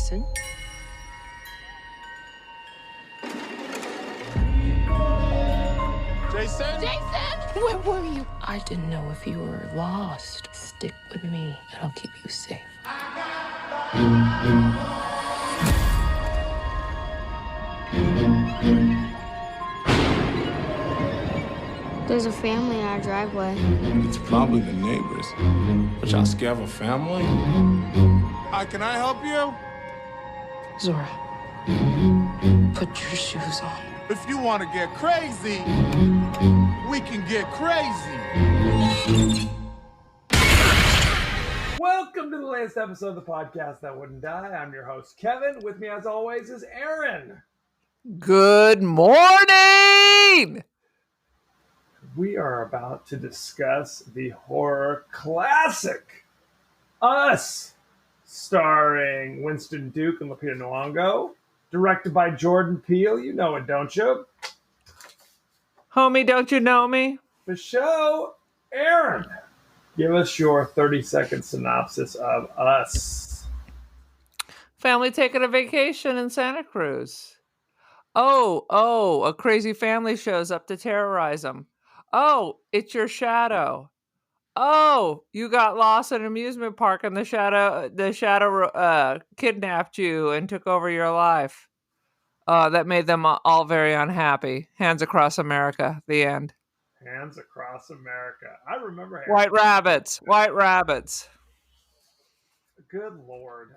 Jason. Jason? Jason! Where were you? I didn't know if you were lost. Stick with me, and I'll keep you safe. There's a family in our driveway. It's probably the neighbors. But y'all scared of a family? Hi, can I help you? Zora, put your shoes on. If you want to get crazy, we can get crazy. Welcome to the latest episode of the podcast that wouldn't die. I'm your host, Kevin. With me, as always, is Aaron. Good morning! We are about to discuss the horror classic, Us, starring Winston Duke and Lupita Nyong'o, directed by Jordan Peele. You know it, don't you? Homie, don't you know me? The show, Aaron, give us your 30-second synopsis of Us. Family taking a vacation in Santa Cruz. Oh, a crazy family shows up to terrorize them. Oh, it's your shadow. Oh, you got lost in an amusement park and the shadow kidnapped you and took over your life. That made them all very unhappy. Hands Across America, the end. Hands Across America. I remember White rabbits. Good Lord.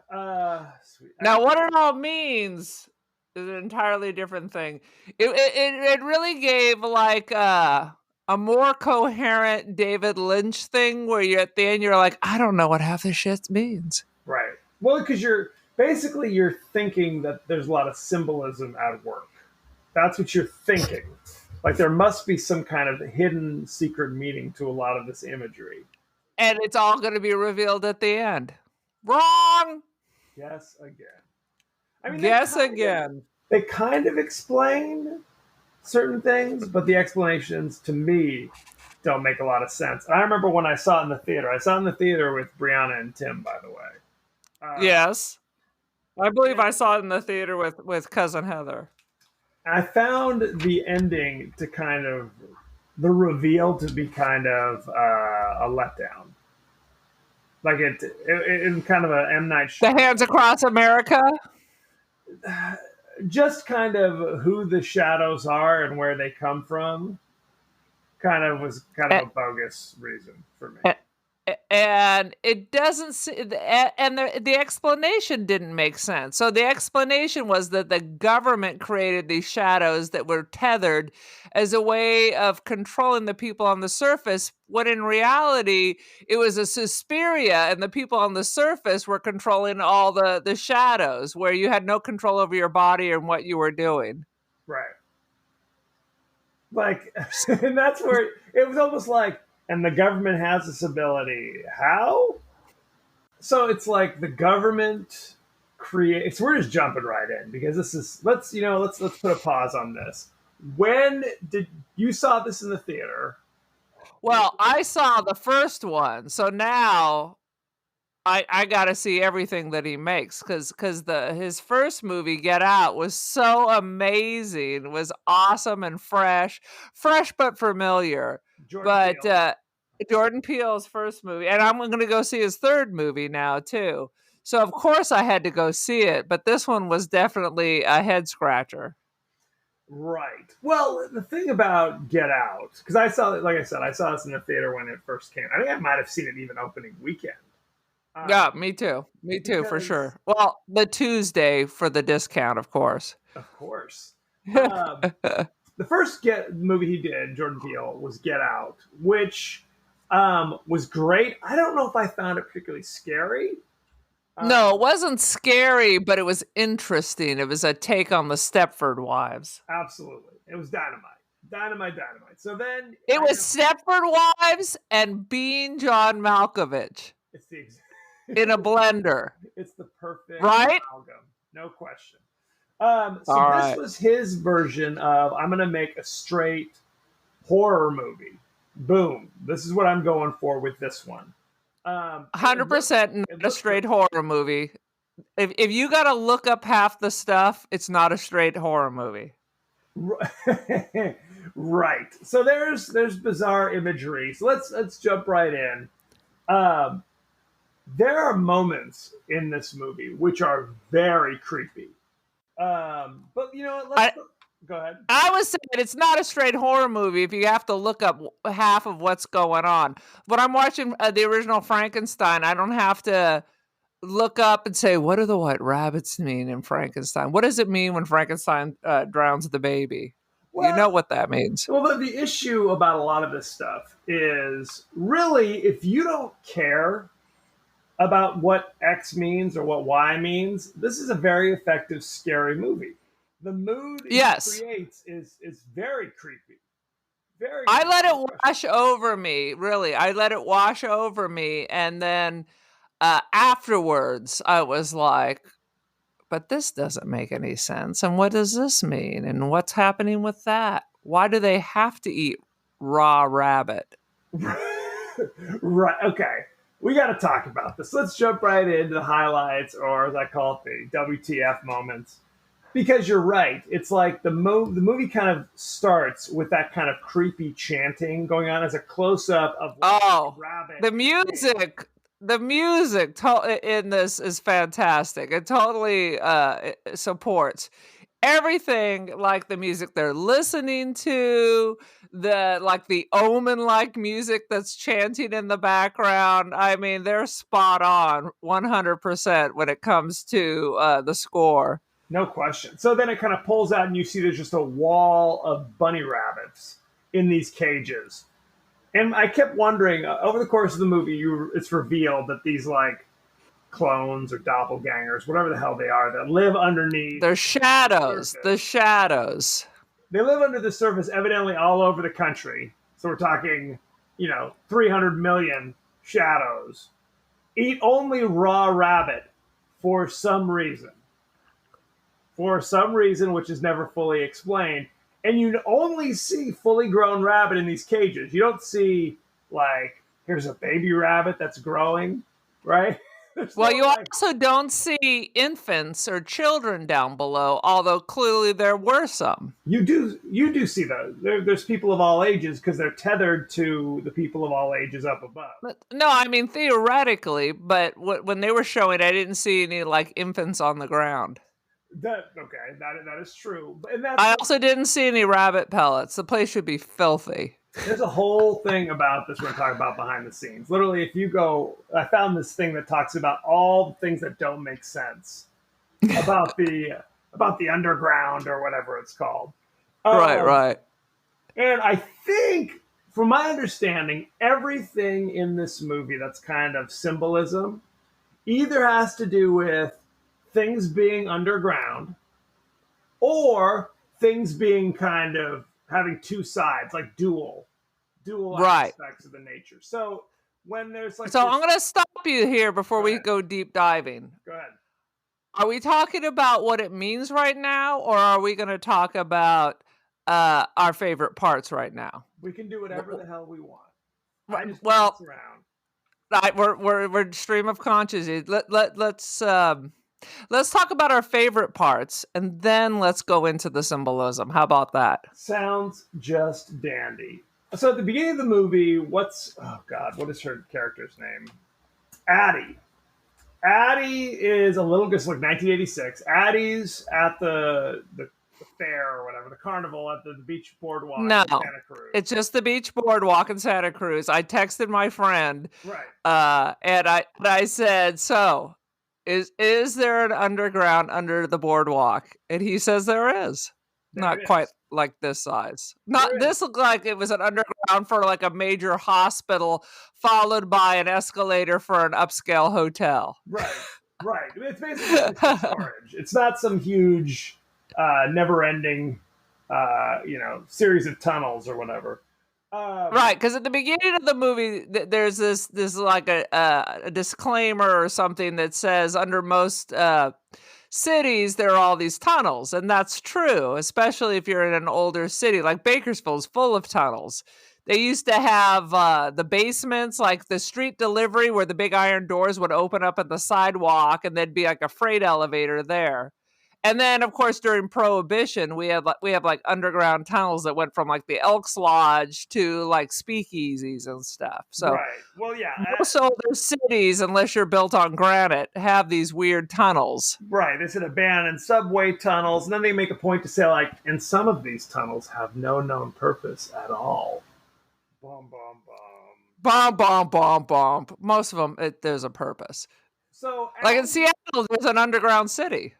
Sweet. Now, what it all means is an entirely different thing. It really gave like a more coherent David Lynch thing where you at the end you're like, I don't know what half this shit means. Right. Well, because you're thinking that there's a lot of symbolism at work. That's what you're thinking. Like there must be some kind of hidden secret meaning to a lot of this imagery. And it's all going to be revealed at the end. Wrong. Guess again. I mean, they kind of explain certain things, but the explanations to me don't make a lot of sense. I remember when I saw it in the theater. I saw it in the theater with Brianna and Tim, by the way. Yes. I believe I saw it in the theater with Cousin Heather. I found the ending to kind of, the reveal to be kind of a letdown. Like it kind of a M. Night Shyamalan. The Hands Across America? Just kind of who the shadows are and where they come from was a bogus reason for me. And it doesn't, and the explanation didn't make sense. So the explanation was that the government created these shadows that were tethered as a way of controlling the people on the surface, when in reality, it was a Suspiria, and the people on the surface were controlling all the shadows, where you had no control over your body and what you were doing. Right. Like, and that's where it was almost like, and the government has this ability. How? So it's like the government creates. We're just jumping right in because this is. Let's put a pause on this. When did you saw this in the theater? Well, I saw the first one, so now I got to see everything that he makes because his first movie, Get Out, was so amazing, was awesome and fresh but familiar. Jordan Peele's first movie, and I'm going to go see his third movie now too. So of course I had to go see it, but this one was definitely a head scratcher. Right. Well, the thing about Get Out, because I saw it, like I said, I saw this in the theater when it first came. I think I might have seen it even opening weekend. Yeah, me too. Me too, for sure. Well, the Tuesday for the discount, of course. Of course. The first movie he did, Jordan Peele, was Get Out, which was great. I don't know if I found it particularly scary. No, it wasn't scary, but it was interesting. It was a take on the Stepford Wives. Absolutely. It was dynamite. Dynamite. So then... It was Stepford Wives and Being John Malkovich. It's the in a blender. It's the perfect amalgam. No question. This was his version of, I'm going to make a straight horror movie. Boom. This is what I'm going for with this one. 100% not a straight horror movie. If you got to look up half the stuff, it's not a straight horror movie. Right. So there's bizarre imagery. So let's jump right in. Um, there are moments in this movie which are very creepy. But you know what? Go ahead. I was saying it's not a straight horror movie if you have to look up half of what's going on. When I'm watching the original Frankenstein, I don't have to look up and say, what do the white rabbits mean in Frankenstein? What does it mean when Frankenstein drowns the baby? Well, you know what that means. Well, the issue about a lot of this stuff is really if you don't care about what X means or what Y means, this is a very effective, scary movie. The mood it creates is very creepy. Very. I let it wash over me. Really, I let it wash over me, and then afterwards, I was like, "But this doesn't make any sense. And what does this mean? And what's happening with that? Why do they have to eat raw rabbit?" Right. Okay. We got to talk about this. Let's jump right into the highlights, or as I call it, the WTF moments. Because you're right. It's like the movie kind of starts with that kind of creepy chanting going on as a close-up of rabbit. The music. The music in this is fantastic. It totally supports everything, like the music they're listening to, the Omen-like music that's chanting in the background. I mean, they're spot on 100% when it comes to the score. No question. So then it kind of pulls out and you see there's just a wall of bunny rabbits in these cages. And I kept wondering, over the course of the movie, it's revealed that these clones or doppelgangers, whatever the hell they are, that live underneath. They're shadows. The shadows. They live under the surface, evidently all over the country. So we're talking, 300 million shadows. Eat only raw rabbit for some reason. For some reason, which is never fully explained. And you only see fully grown rabbit in these cages. You don't see, here's a baby rabbit that's growing, right? Well, you also don't see infants or children down below, although clearly there were some. You do see those. There's people of all ages because they're tethered to the people of all ages up above. No, I mean, theoretically, but when they were showing, I didn't see any, infants on the ground. That is true. And I also didn't see any rabbit pellets. The place should be filthy. There's a whole thing about this we're going to talk about behind the scenes. Literally, if you go, I found this thing that talks about all the things that don't make sense about the underground or whatever it's called. Right. And I think, from my understanding, everything in this movie that's kind of symbolism either has to do with things being underground or things being kind of having two sides, like dual aspects of the nature. So when there's I'm going to stop you here before we go deep diving. Go ahead. Are we talking about what it means right now, or are we going to talk about our favorite parts right now? We can do whatever the hell we want. We're stream of consciousness. Let's talk about our favorite parts, and then let's go into the symbolism. How about that? Sounds just dandy. So at the beginning of the movie, what is her character's name? Addie. Addie is a little, just 1986. Addie's at the fair or whatever, the carnival at the beach boardwalk in Santa Cruz. It's just the beach boardwalk in Santa Cruz. I texted my friend, right, and I said, so is there an underground under the boardwalk? And he says there is. Not quite like this size. This looked like it was an underground for a major hospital, followed by an escalator for an upscale hotel. Right. It's basically storage. It's not some huge, never-ending, series of tunnels or whatever. Right, because at the beginning of the movie, there's this a disclaimer or something that says under most cities there are all these tunnels, and that's true, especially if you're in an older city like Bakersfield is full of tunnels. They used to have the basements, like the street delivery where the big iron doors would open up at the sidewalk and there'd be like a freight elevator there. And then, of course, during Prohibition, we have like underground tunnels that went from like the Elks Lodge to like speakeasies and stuff. So Right. Well, yeah. most older cities, unless you're built on granite, have these weird tunnels. Right. They said abandoned subway tunnels. And then they make a point to say, like, and some of these tunnels have no known purpose at all. Bum, bum, bum. Bomb, bomb, bomb, bomb. Most of them, there's a purpose. So, Like in Seattle, there's an underground city.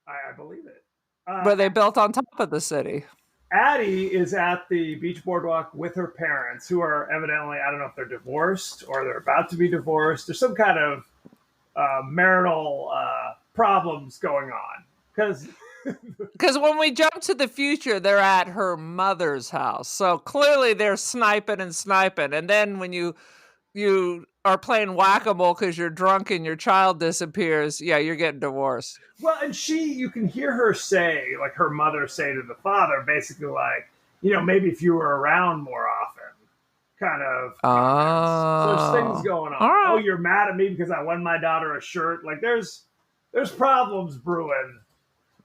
I believe it. But they built on top of the city. Addie is at the beach boardwalk with her parents, who are evidently, I don't know if they're divorced or they're about to be divorced. There's some kind of marital problems going on. Because when we jump to the future, they're at her mother's house. So clearly they're sniping and sniping. And then when you are playing whack-a-mole because you're drunk and your child disappears, yeah, you're getting divorced. Well, and you can hear her say, like her mother say to the father, basically like, maybe if you were around more often, kind of. So there's things going on. Right. Oh, you're mad at me because I won my daughter a shirt. Like there's problems brewing.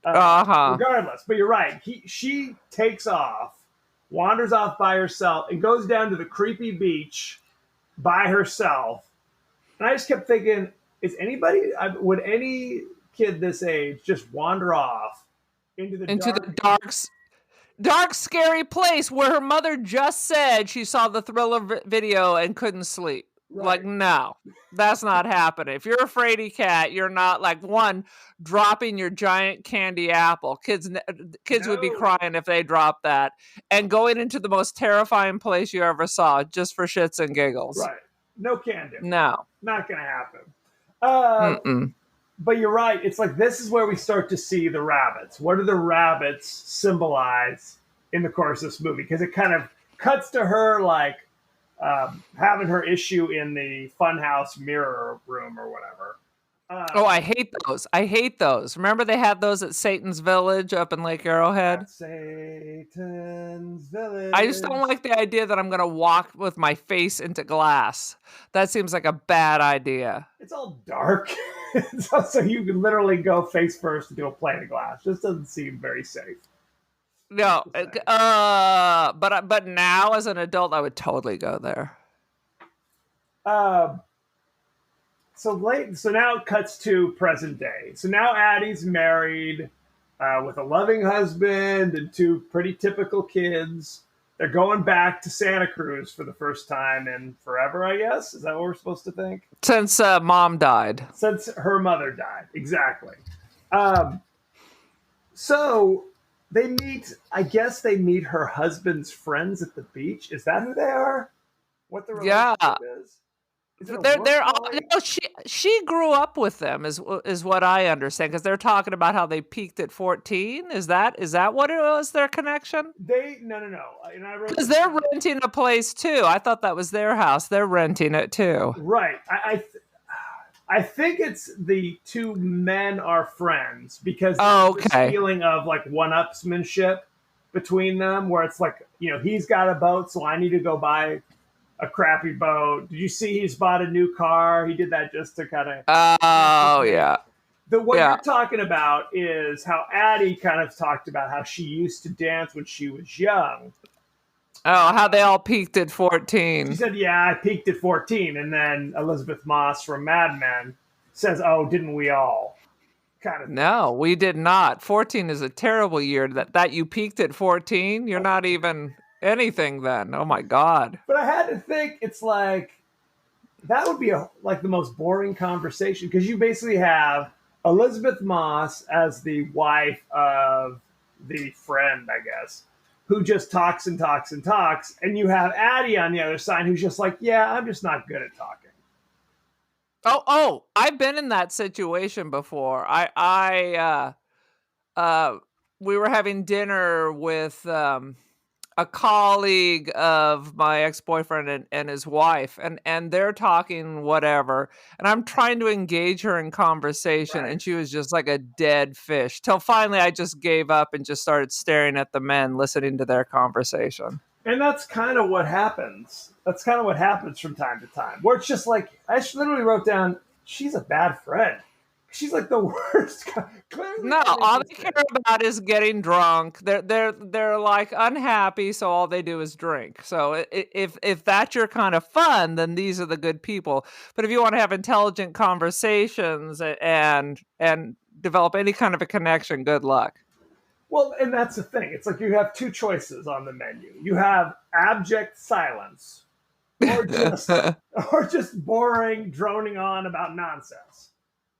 Regardless, but you're right. She takes off, wanders off by herself, and goes down to the creepy beach by herself. And I just kept thinking, would any kid this age just wander off into the dark, scary place where her mother just said she saw the Thriller video and couldn't sleep? Right. Like, no, that's not happening. If you're a fraidy cat, you're not like dropping your giant candy apple. Kids would be crying if they dropped that, and going into the most terrifying place you ever saw just for shits and giggles. Right. No candy. No. Not going to happen. But you're right. It's like this is where we start to see the rabbits. What do the rabbits symbolize in the course of this movie? Because it kind of cuts to her like having her issue in the funhouse mirror room or whatever. I hate those. Remember they had those at Satan's Village up in Lake Arrowhead? Satan's Village. I just don't like the idea that I'm going to walk with my face into glass. That seems like a bad idea. It's all dark. So you can literally go face first into a plane of glass. Just doesn't seem very safe. No, but now as an adult, I would totally go there. So now it cuts to present day. So now Addie's married with a loving husband and two pretty typical kids. They're going back to Santa Cruz for the first time in forever, I guess. Is that what we're supposed to think? Since mom died. Since her mother died, exactly. So they meet her husband's friends at the beach. Is that who they are? What the relationship is? She grew up with them is what I understand, because they're talking about how they peaked at 14. Is that what it was, their connection? No. Because they're renting a place too. I thought that was their house. They're renting it too. Right. I think it's the two men are friends because there's this feeling of like one-upsmanship between them, where it's like, he's got a boat, so I need to go buy a crappy boat. Did you see he's bought a new car? He did that just to kind of... Oh, yeah. What you're talking about is how Addie kind of talked about how she used to dance when she was young. Oh, how they all peaked at 14. She said, yeah, I peaked at 14. And then Elizabeth Moss from Mad Men says, oh, didn't we all? Kind of. No, we did not. 14 is a terrible year. That you peaked at 14? You're not even... anything then. Oh my God. But I had to think, it's like that would be the most boring conversation, because you basically have Elizabeth Moss as the wife of the friend, I guess, who just talks and talks and talks, and you have Addie on the other side who's just like, yeah, I'm just not good at talking. Oh, I've been in that situation before. We were having dinner with a colleague of my ex-boyfriend and his wife, and they're talking whatever, and I'm trying to engage her in conversation, and she was just like a dead fish, till finally I just gave up and just started staring at the men, listening to their conversation. And that's kind of what happens. That's kind of what happens from time to time. Where it's just like I literally wrote down, she's a bad friend. She's like the worst. Clearly No, all they uninterested. care about is getting drunk. They're like unhappy, so all they do is drink. So if that's your kind of fun, then these are the good people. But if you want to have intelligent conversations and develop any kind of a connection, good luck. Well, and that's the thing. It's like you have two choices on the menu. You have abject silence, or just or just boring droning on about nonsense.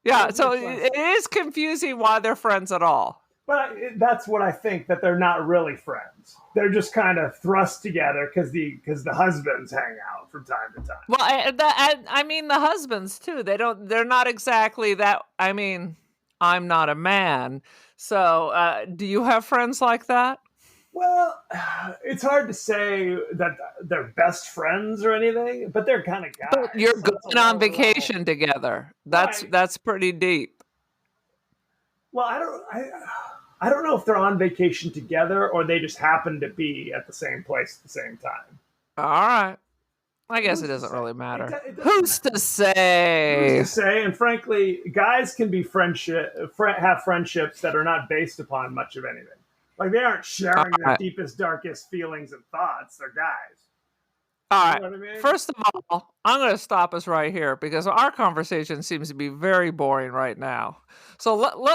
Yeah, Those so are choices. it is confusing why they're friends at all. But that's what I think, that they're not really friends. They're just kind of thrust together because the husbands hang out from time to time. Well, I mean the husbands too. They're not exactly that. I mean, I'm not a man, so do you have friends like that? Well, it's hard to say that they're best friends or anything, but they're kind of guys. But you're so it's a going on lower vacation level. together. Right. That's pretty deep. Well, I don't know if they're on vacation together or they just happen to be at the same place at the same time. All right. I guess Who's it to doesn't say? really matter. It doesn't Who's to Who's say? to say? And frankly, guys can be have friendships that are not based upon much of anything. Like they aren't sharing their Alright. deepest, darkest feelings and thoughts. They're guys. All You right. know what I mean? First of all, I'm going to stop us right here because our conversation seems to be very boring right now. So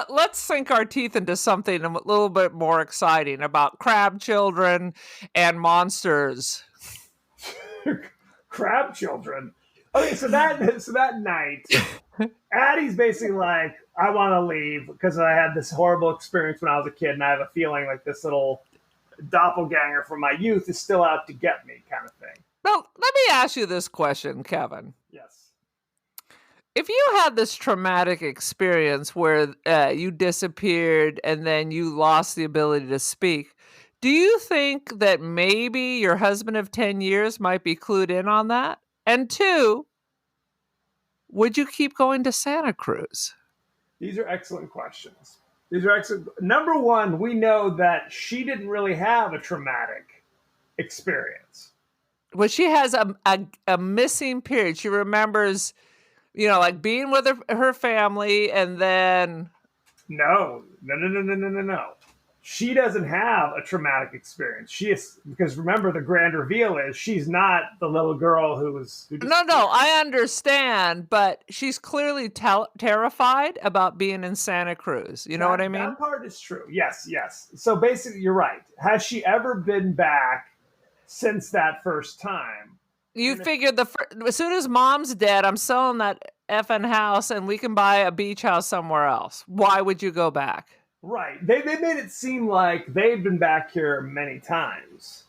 let's sink our teeth into something a little bit more exciting about crab children and monsters. Crab children. Okay, so that night, Addie's basically like, I want to leave because I had this horrible experience when I was a kid, and I have a feeling like this little doppelganger from my youth is still out to get me, kind of thing. Now, let me ask you this question, Kevin. Yes. If you had this traumatic experience where you disappeared and then you lost the ability to speak, do you think that maybe your husband of 10 years might be clued in on that? And two, would you keep going to Santa Cruz? These are excellent questions. These are excellent. Number one, we know that she didn't really have a traumatic experience. Well, she has a missing period. She remembers, like being with her family and then. No. She doesn't have a traumatic experience. She is, because remember, the grand reveal is she's not the little girl who No, I understand, but she's clearly terrified about being in Santa Cruz. You know what I mean? That part is true. Yes. So basically, you're right. Has she ever been back since that first time? You figured as soon as mom's dead, I'm selling that effing house and we can buy a beach house somewhere else. Why would you go back? Right. They made it seem like they've been back here many times.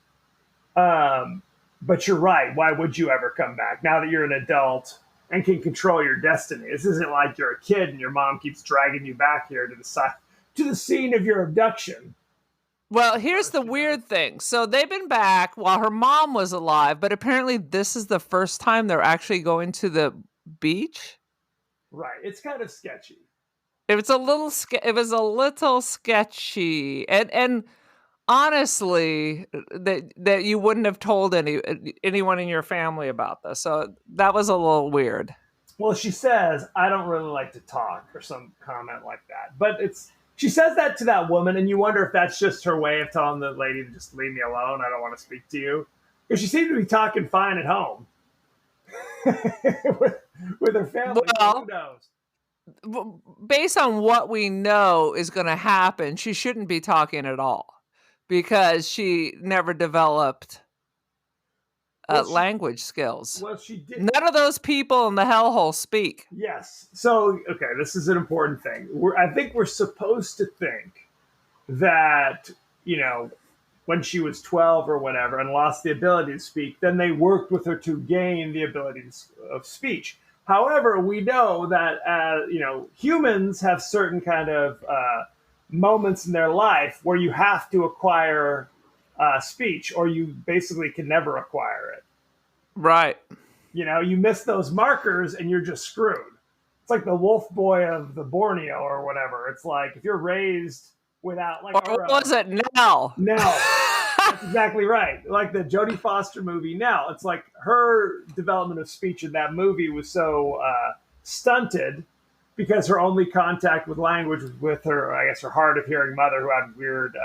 But you're right. Why would you ever come back now that you're an adult and can control your destiny? This isn't like you're a kid and your mom keeps dragging you back here to the scene of your abduction. Well, here's the weird thing. So they've been back while her mom was alive, but apparently this is the first time they're actually going to the beach. Right. It's kind of sketchy. It was a little sketchy, and honestly, that you wouldn't have told anyone in your family about this. So that was a little weird. Well, she says, I don't really like to talk, or some comment like that. But she says that to that woman, and you wonder if that's just her way of telling the lady to just leave me alone. I don't want to speak to you. Because she seemed to be talking fine at home with her family. Well, who knows? Based on what we know is going to happen, she shouldn't be talking at all because she never developed language skills. Well, she did. None of those people in the hellhole speak. Yes. So, okay, this is an important thing. I think we're supposed to think that, when she was 12 or whatever and lost the ability to speak, then they worked with her to gain the ability of speech. However, we know that humans have certain kind of moments in their life where you have to acquire speech, or you basically can never acquire it. Right. You miss those markers and you're just screwed. It's like the wolf boy of the Borneo or whatever. It's like if you're raised without, like, or was it Nell? Nell. That's exactly right. Like the Jodie Foster movie now, it's like her development of speech in that movie was so stunted because her only contact with language was with her, I guess, her hard of hearing mother who had weird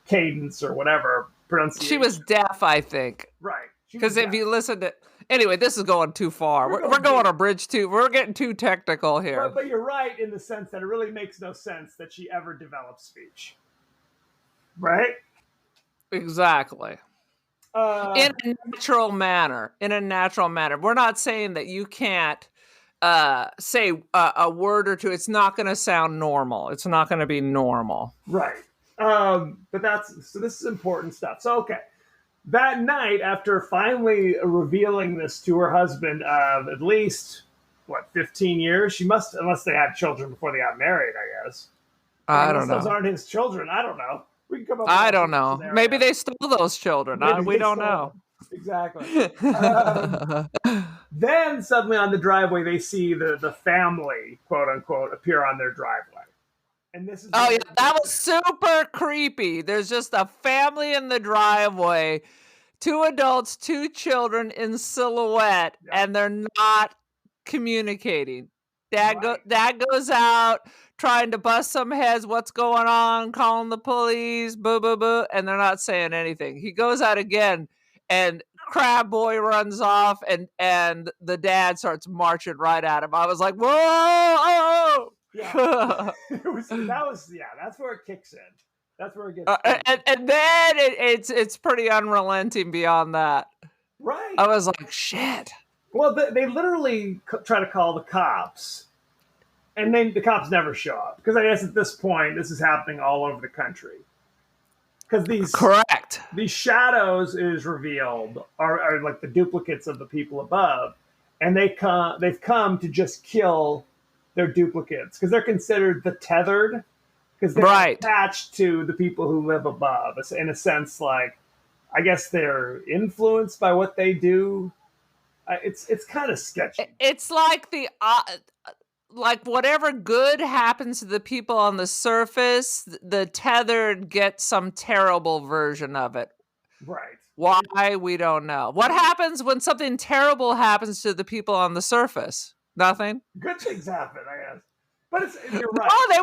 cadence or whatever pronunciation. She was deaf, I think. Right. Because if you listen to... Anyway, this is going too far. We're going a bridge too. We're getting too technical here. But you're right in the sense that it really makes no sense that she ever developed speech. Right? Exactly. In a natural manner. We're not saying that you can't say a word or two. It's not going to sound normal. It's not going to be normal. Right. But so this is important stuff. So, okay. That night, after finally revealing this to her husband of at least, 15 years? She must, unless they had children before they got married, I guess. I don't know. Those aren't his children. I don't know. We can come up with I don't know. Maybe they stole those children. We don't know. Exactly. Then suddenly on the driveway, they see the family, quote unquote, appear on their driveway. And this is yeah, that was super creepy. There's just a family in the driveway, 2 adults, 2 children in silhouette, and they're not communicating. Dad goes out trying to bust some heads. What's going on? Calling the police. Boo, boo, boo. And they're not saying anything. He goes out again, and Crab Boy runs off, and the dad starts marching right at him. I was like, whoa! Oh! Yeah. That's where it kicks in. That's where it gets and then it's pretty unrelenting beyond that. Right. I was like, shit. Well, they literally try to call the cops, and then the cops never show up because I guess at this point this is happening all over the country. Because these shadows is revealed are like the duplicates of the people above, and they've come to just kill their duplicates because they're considered the tethered because they're attached to the people who live above. It's in a sense, like I guess they're influenced by what they do. It's kind of sketchy. It's like like whatever good happens to the people on the surface, the tethered get some terrible version of it. Right. Why, we don't know. What happens when something terrible happens to the people on the surface? Nothing. Good things happen, I guess. But you're right. Oh, they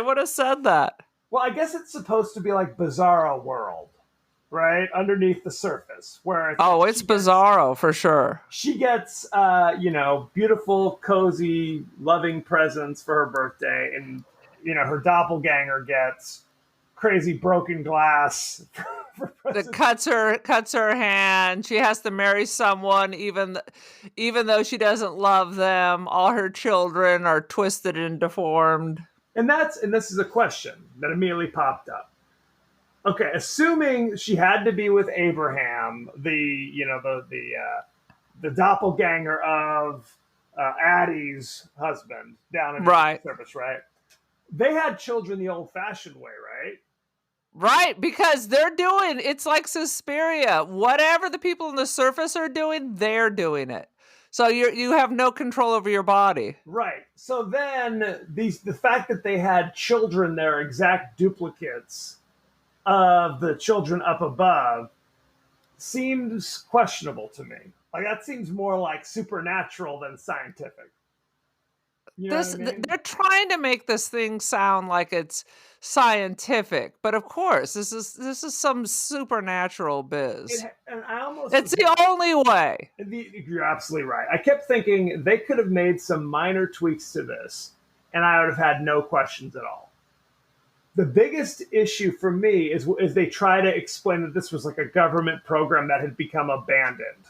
would have said that. Well, I guess it's supposed to be like Bizarro World, right? Underneath the surface, where it's Bizarro for sure. She gets, beautiful, cozy, loving presents for her birthday, and her doppelganger gets crazy broken glass. That cuts her hand. She has to marry someone, even though she doesn't love them. All her children are twisted and deformed. And this is a question that immediately popped up. Okay, assuming she had to be with Abraham, the doppelganger of Addie's husband down in the surface, right? They had children the old-fashioned way, right? Right, because it's like Suspiria. Whatever the people on the surface are doing, they're doing it. So you have no control over your body. Right. So then the fact that they had children, their exact duplicates of the children up above, seems questionable to me. Like that seems more like supernatural than scientific. You know what I mean? They're trying to make this thing sound like it's scientific, but of course, this is some supernatural biz. It's the only way. You're absolutely right. I kept thinking they could have made some minor tweaks to this, and I would have had no questions at all. The biggest issue for me is they try to explain that this was like a government program that had become abandoned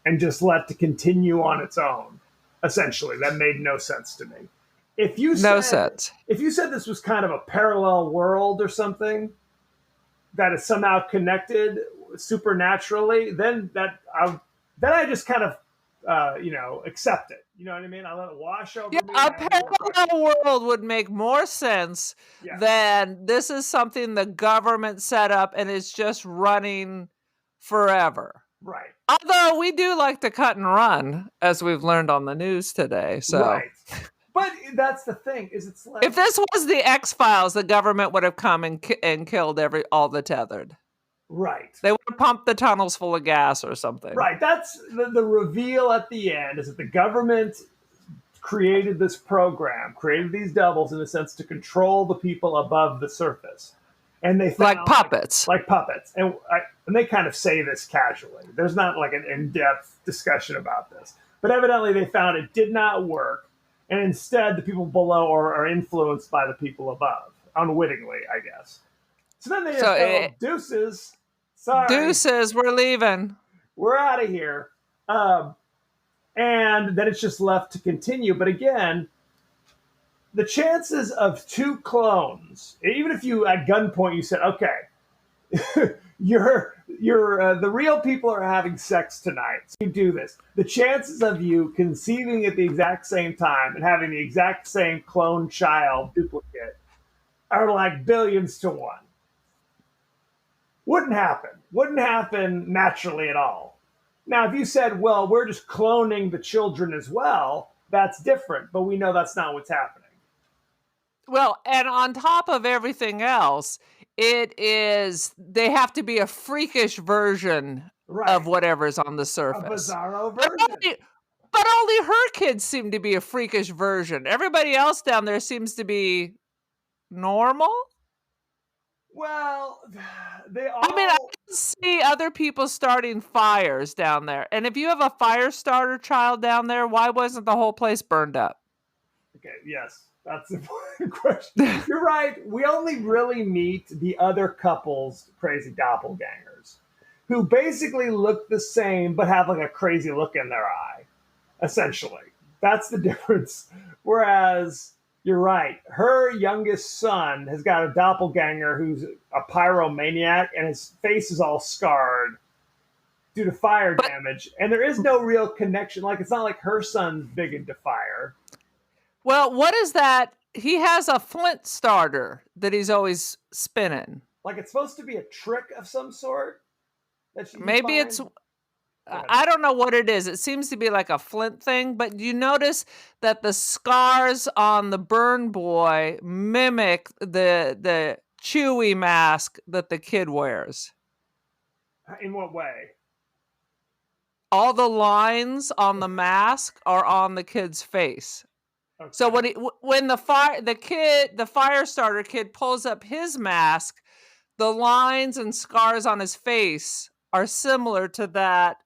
and just let to continue on its own. Essentially, that made no sense to me. If you said this was kind of a parallel world or something that is somehow connected supernaturally, then I just kind of accept it. You know what I mean? I let it wash over me. A parallel world would make more sense than this is something the government set up and it's just running forever. Right. Although we do like to cut and run, as we've learned on the news today. So. Right. But that's the thing, is it's if this was the X-Files, the government would have come and killed all the tethered. Right. They want to pump the tunnels full of gas or something. Right. That's the reveal at the end is that the government created this program, created these doubles in a sense to control the people above the surface. And they found, Like puppets. Like puppets. And they kind of say this casually. There's not like an in-depth discussion about this. But evidently they found it did not work. And instead the people below are influenced by the people above. Unwittingly, I guess. So then they just go, deuces. Sorry. Deuces, we're leaving. We're out of here. And then it's just left to continue. But again, the chances of two clones, even if you at gunpoint you said, okay, the real people are having sex tonight, so you do this. The chances of you conceiving at the exact same time and having the exact same clone child duplicate are like billions to one. Wouldn't happen naturally at all. Now, if you said, well, we're just cloning the children as well, that's different, but we know that's not what's happening. Well, and on top of everything else, they have to be a freakish version of whatever's on the surface. A bizarro version. But only her kids seem to be a freakish version. Everybody else down there seems to be normal. Well, they all... I mean, I can see other people starting fires down there. And if you have a fire starter child down there, why wasn't the whole place burned up? Okay, yes. That's the important question. You're right. We only really meet the other couple's crazy doppelgangers who basically look the same but have like a crazy look in their eye, essentially. That's the difference. Whereas, you're right, her youngest son has got a doppelganger who's a pyromaniac and his face is all scarred due to fire damage. And there is no real connection. Like, it's not like her son's big into fire. Well, what is that? He has a flint starter that he's always spinning. Like it's supposed to be a trick of some sort? Maybe it's... I don't know what it is. It seems to be like a flint thing, but you notice that the scars on the burn boy mimic the Chewie mask that the kid wears. In what way? All the lines on the mask are on the kid's face. Okay. So when the fire starter kid pulls up his mask, the lines and scars on his face are similar to that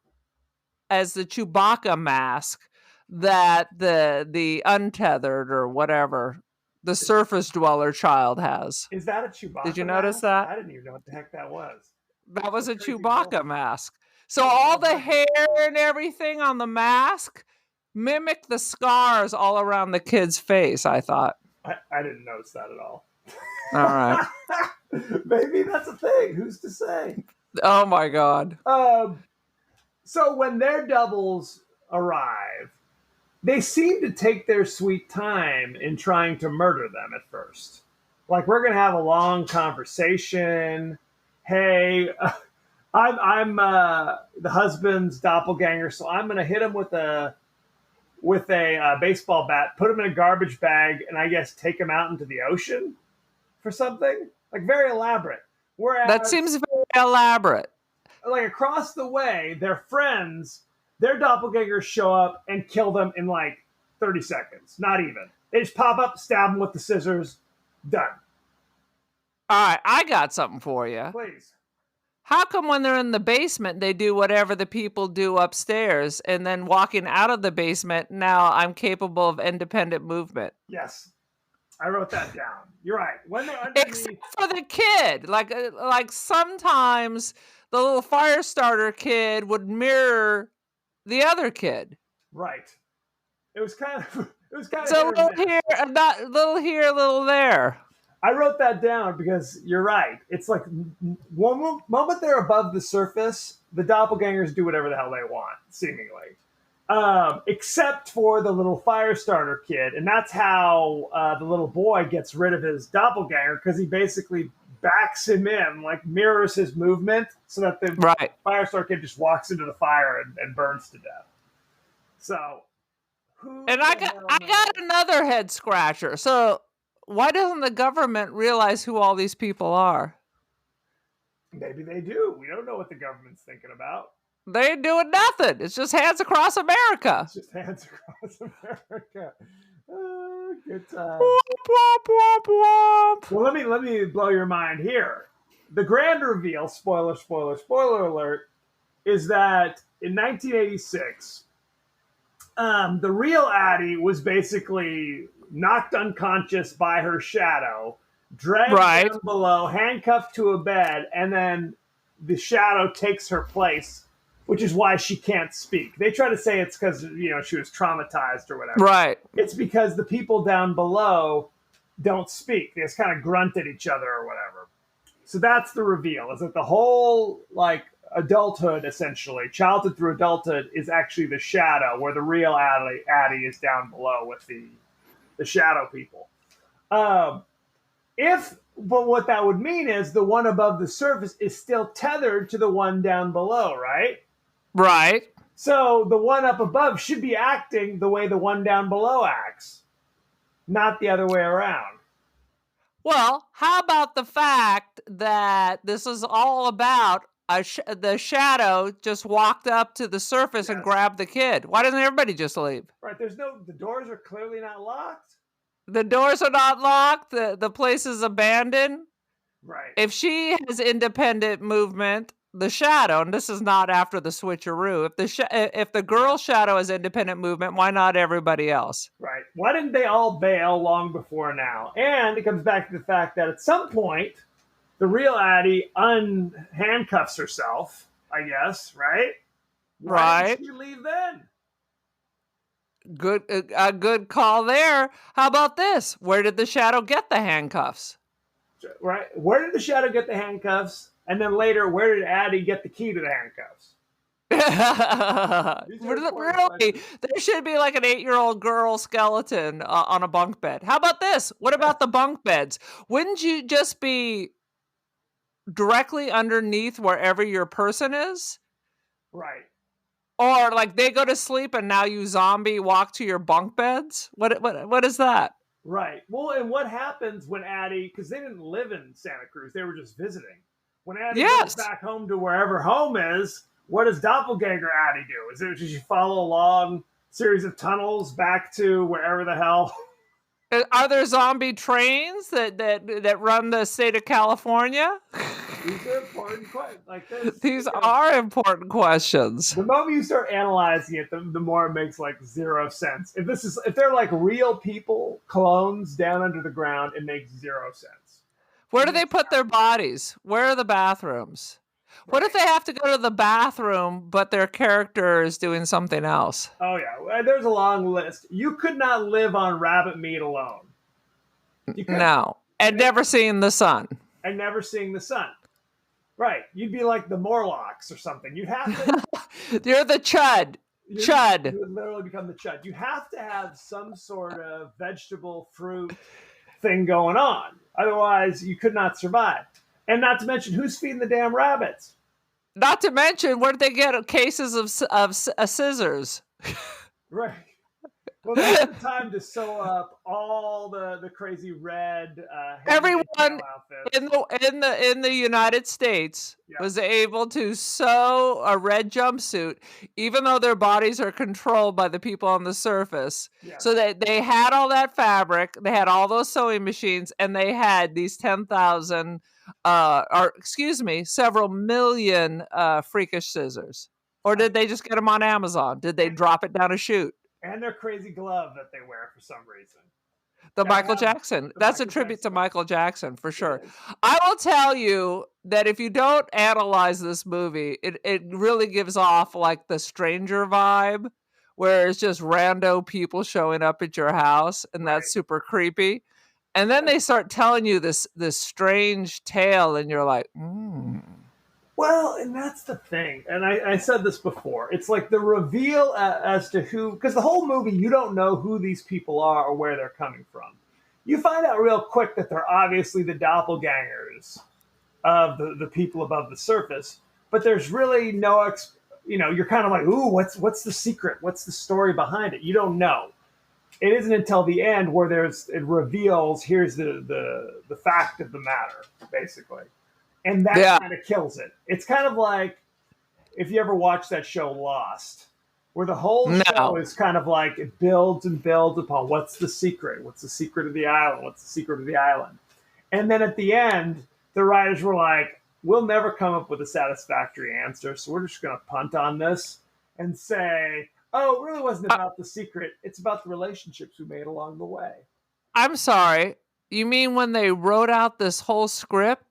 as the Chewbacca mask that the untethered or whatever the surface dweller child has. Is that a Chewbacca? Did you notice that? I didn't even know what the heck that was. That was a Chewbacca mask. So all the hair and everything on the mask mimic the scars all around the kid's face, I thought. I didn't notice that at all. All right. Maybe that's a thing. Who's to say? Oh, my God. So when their doubles arrive, they seem to take their sweet time in trying to murder them at first. Like, we're going to have a long conversation. Hey, I'm the husband's doppelganger, so I'm going to hit him with a baseball bat, put him in a garbage bag, and I guess take him out into the ocean for something. Like, very elaborate. Whereas, that seems very elaborate. Like, across the way, their friends, their doppelgangers show up and kill them in like 30 seconds. Not even. They just pop up, stab them with the scissors. Done. All right, I got something for you. Please. How come when they're in the basement, they do whatever the people do upstairs, and then walking out of the basement, now I'm capable of independent movement? Yes. I wrote that down. You're right. When they're underneath... Except for the kid. Like sometimes the little fire starter kid would mirror the other kid. Right. It was kind of so little here, little there. I wrote that down because you're right. It's like one moment they're above the surface, the doppelgangers do whatever the hell they want, seemingly. Except for the little fire starter kid. And that's how the little boy gets rid of his doppelganger, because he basically backs him in, like mirrors his movement, so that the fire starter kid just walks into the fire and burns to death. So, I got another head scratcher. So, why doesn't the government realize who all these people are? Maybe they do. We don't know what the government's thinking about. They ain't doing nothing. It's just hands across America. It's just hands across America. Good time. Womp, womp, womp. Well, let me blow your mind here. The grand reveal, spoiler alert, is that in 1986, the real Addie was basically knocked unconscious by her shadow, dragged Right. down below, handcuffed to a bed, and then the shadow takes her place, which is why she can't speak. They try to say it's because she was traumatized or whatever. Right. It's because the people down below don't speak. They just kind of grunt at each other or whatever. So that's the reveal, is that the whole adulthood, essentially, childhood through adulthood, is actually the shadow, where the real Addie is down below with the shadow people. But what that would mean is the one above the surface is still tethered to the one down below, right? Right. So the one up above should be acting the way the one down below acts, not the other way around. Well, how about the fact that this is all about the shadow just walked up to the surface and grabbed the kid? Why doesn't everybody just leave? Right. The doors are clearly not locked. The doors are not locked. The place is abandoned. Right. If she has independent movement, the shadow, and this is not after the switcheroo, if the girl shadow has independent movement, why not everybody else? Right. Why didn't they all bail long before now? And it comes back to the fact that at some point, the real Addie unhandcuffs herself, I guess, right? Why did she leave then? A good call there. How about this? Where did the shadow get the handcuffs? Right. Where did the shadow get the handcuffs? And then later, where did Addie get the key to the handcuffs? Really? There should be like an 8-year-old girl skeleton on a bunk bed. How about this? What about the bunk beds? Wouldn't you just be directly underneath wherever your person is? Right. Or like they go to sleep and now you zombie walk to your bunk beds? What is that? Right. Well, and what happens when Addie, because they didn't live in Santa Cruz, they were just visiting. When Addie goes back home to wherever home is, what does Doppelganger Addie do? Does she follow a long series of tunnels back to wherever the hell? Are there zombie trains that run the state of California? These are important questions. These are important questions. The moment you start analyzing it, the more it makes zero sense. If they're like real people, clones down under the ground, it makes zero sense. Where do they put their bodies? Where are the bathrooms? What if they have to go to the bathroom, but their character is doing something else? Oh, yeah. There's a long list. You could not live on rabbit meat alone. No. And never seeing the sun. And never seeing the sun. Right. You'd be like the Morlocks or something. You'd have to... You're the Chud. Chud. You would literally become the Chud. You have to have some sort of vegetable, fruit thing going on. Otherwise, you could not survive. And not to mention, who's feeding the damn rabbits? Not to mention, where did they get cases of scissors? Right. Well, that's the time to sew up all the crazy red. Everyone in the United States was able to sew a red jumpsuit, even though their bodies are controlled by the people on the surface. Yeah. So they had all that fabric, they had all those sewing machines, and they had these 10,000, several million freakish scissors. Or did they just get them on Amazon? Did they drop it down a chute? And their crazy glove that they wear for some reason. Michael Jackson. That's a tribute to Michael Jackson, for sure. I will tell you that if you don't analyze this movie, it really gives off like the Stranger vibe, where it's just rando people showing up at your house, and that's super creepy. And then they start telling you this strange tale, and you're like, Well, and that's the thing. And I said this before. It's like the reveal as to who, because the whole movie, you don't know who these people are or where they're coming from. You find out real quick that they're obviously the doppelgangers of the people above the surface. But there's really no, you're kind of like, ooh, what's the secret? What's the story behind it? You don't know. It isn't until the end where it reveals, here's the fact of the matter, basically. And that Yeah. kind of kills it. It's kind of like if you ever watch that show Lost, where the whole show No. is kind of like it builds and builds upon what's the secret? What's the secret of the island? What's the secret of the island? And then at the end, the writers were like, we'll never come up with a satisfactory answer, so we're just going to punt on this and say, oh, it really wasn't about the secret. It's about the relationships we made along the way. I'm sorry. You mean when they wrote out this whole script,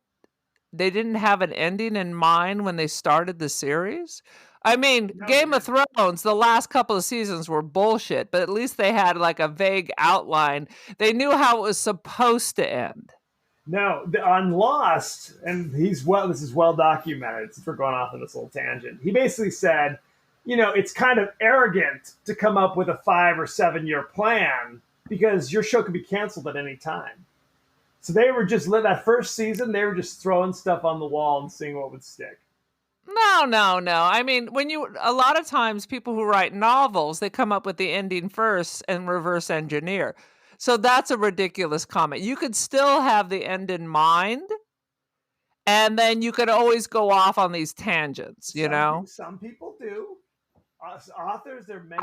they didn't have an ending in mind when they started the series? I mean, No, Game they of Thrones, the last couple of seasons were bullshit, but at least they had like a vague outline. They knew how it was supposed to end. No, on Lost, and this is well documented since we're going off on this little tangent. He basically said, it's kind of arrogant to come up with a 5 or 7 year plan because your show could be canceled at any time. So they were just that first season, they were just throwing stuff on the wall and seeing what would stick. No. I mean, a lot of times people who write novels, they come up with the ending first and reverse engineer. So that's a ridiculous comment. You could still have the end in mind, and then you could always go off on these tangents, Some people do. Us authors, there are many.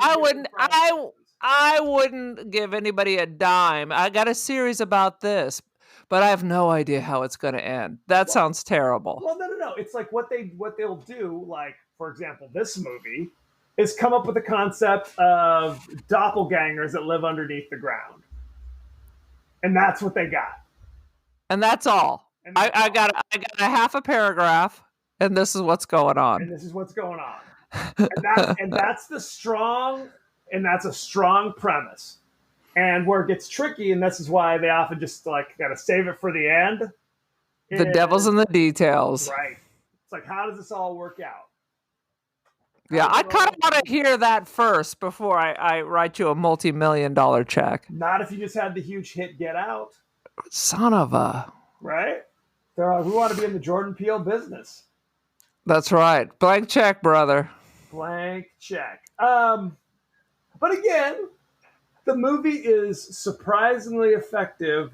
I wouldn't give anybody a dime. I got a series about this, but I have no idea how it's going to end. That sounds terrible. Well, no. It's like what they'll do. Like, for example, this movie is come up with a concept of doppelgangers that live underneath the ground, and that's what they got. And that's all. And that's I all. got a half a paragraph, and this is what's going on. And this is what's going on. That's a strong premise. And where it gets tricky, and this is why they often just like got to save it for the end. The devil's in the details. Right. It's like, how does this all work out? Yeah, I kind of want to hear that first before I write you a multi-million-dollar check. Not if you just had the huge hit Get Out. Son of a... Right? They're like, we want to be in the Jordan Peele business. That's right. Blank check, brother. Blank check. But again, the movie is surprisingly effective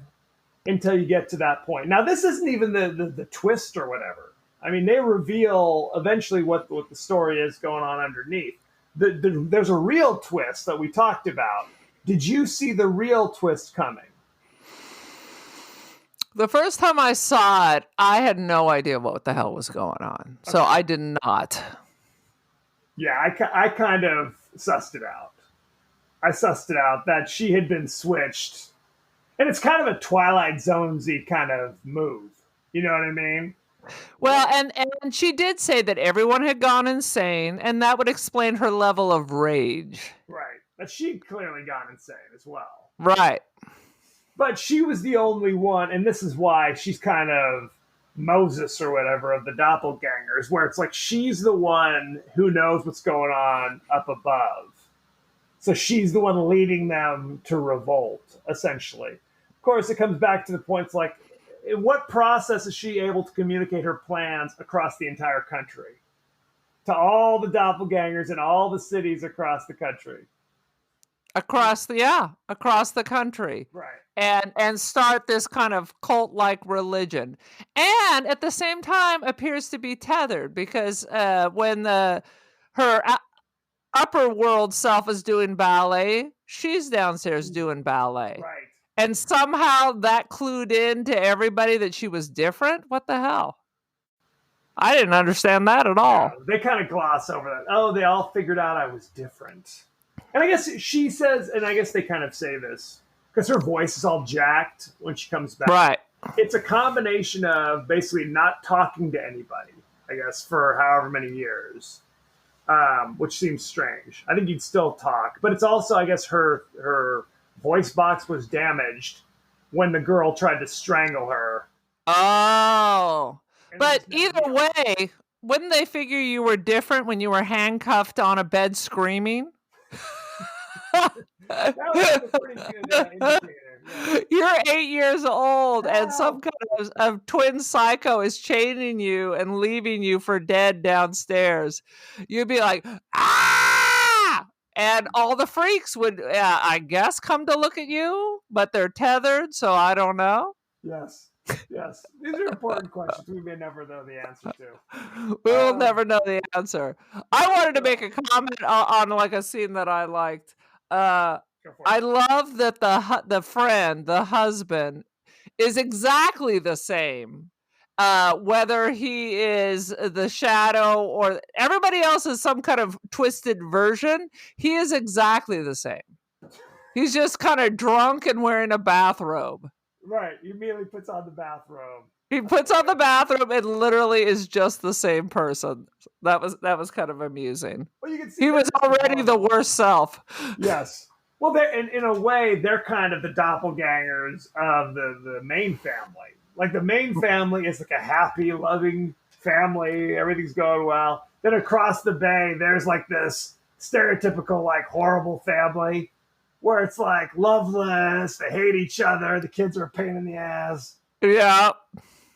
until you get to that point. Now, this isn't even the twist or whatever. I mean, they reveal eventually what the story is going on underneath. There's a real twist that we talked about. Did you see the real twist coming? The first time I saw it, I had no idea what the hell was going on. Okay. So I did not. Yeah, I kind of sussed it out. I sussed it out that she had been switched. And it's kind of a Twilight Zone-y kind of move. You know what I mean? Well, and she did say that everyone had gone insane, and that would explain her level of rage. Right. But she'd clearly gone insane as well. Right. But she was the only one, and this is why she's kind of Moses or whatever of the doppelgangers, where it's like she's the one who knows what's going on up above. So she's the one leading them to revolt, essentially. Of course, it comes back to the points like, in what process is she able to communicate her plans across the entire country? To all the doppelgangers in all the cities across the country. Across the country. Right. And start this kind of cult-like religion. And at the same time appears to be tethered because when her upper world self is doing ballet, she's downstairs doing ballet. Right. And somehow that clued in to everybody that she was different? What the hell? I didn't understand that at all. Yeah, they kind of gloss over that. Oh, they all figured out I was different. And I guess she says, and I guess they kind of say this, because her voice is all jacked when she comes back. Right. It's a combination of basically not talking to anybody, I guess, for however many years, which seems strange. I think you'd still talk. But it's also, I guess, her voice box was damaged when the girl tried to strangle her. Oh. But either way, wouldn't they figure you were different when you were handcuffed on a bed screaming? That was a pretty good indicator. Yeah. You're 8 years old, and some kind of twin psycho is chaining you and leaving you for dead downstairs. You'd be like, ah! And all the freaks would, I guess, come to look at you, but they're tethered, so I don't know. Yes. Yes, these are important questions we may never know the answer to. We will never know the answer. I wanted to make a comment on like a scene that I liked. Go for I it. love that the friend, the husband, is exactly the same. Whether he is the shadow or everybody else is some kind of twisted version, he is exactly the same. He's just kind of drunk and wearing a bathrobe. Right, he immediately puts on the bathrobe. He puts on the bathrobe and literally is just the same person. That was kind of amusing. Well, you can see He was that's already the normal. worst self. Yes. Well, they're in a way they're kind of the doppelgangers of the main family. Like the main family is like a happy, loving family. Everything's going well. Then across the bay, there's like this stereotypical like horrible family where it's like loveless. They hate each other. The kids are a pain in the ass. Yeah,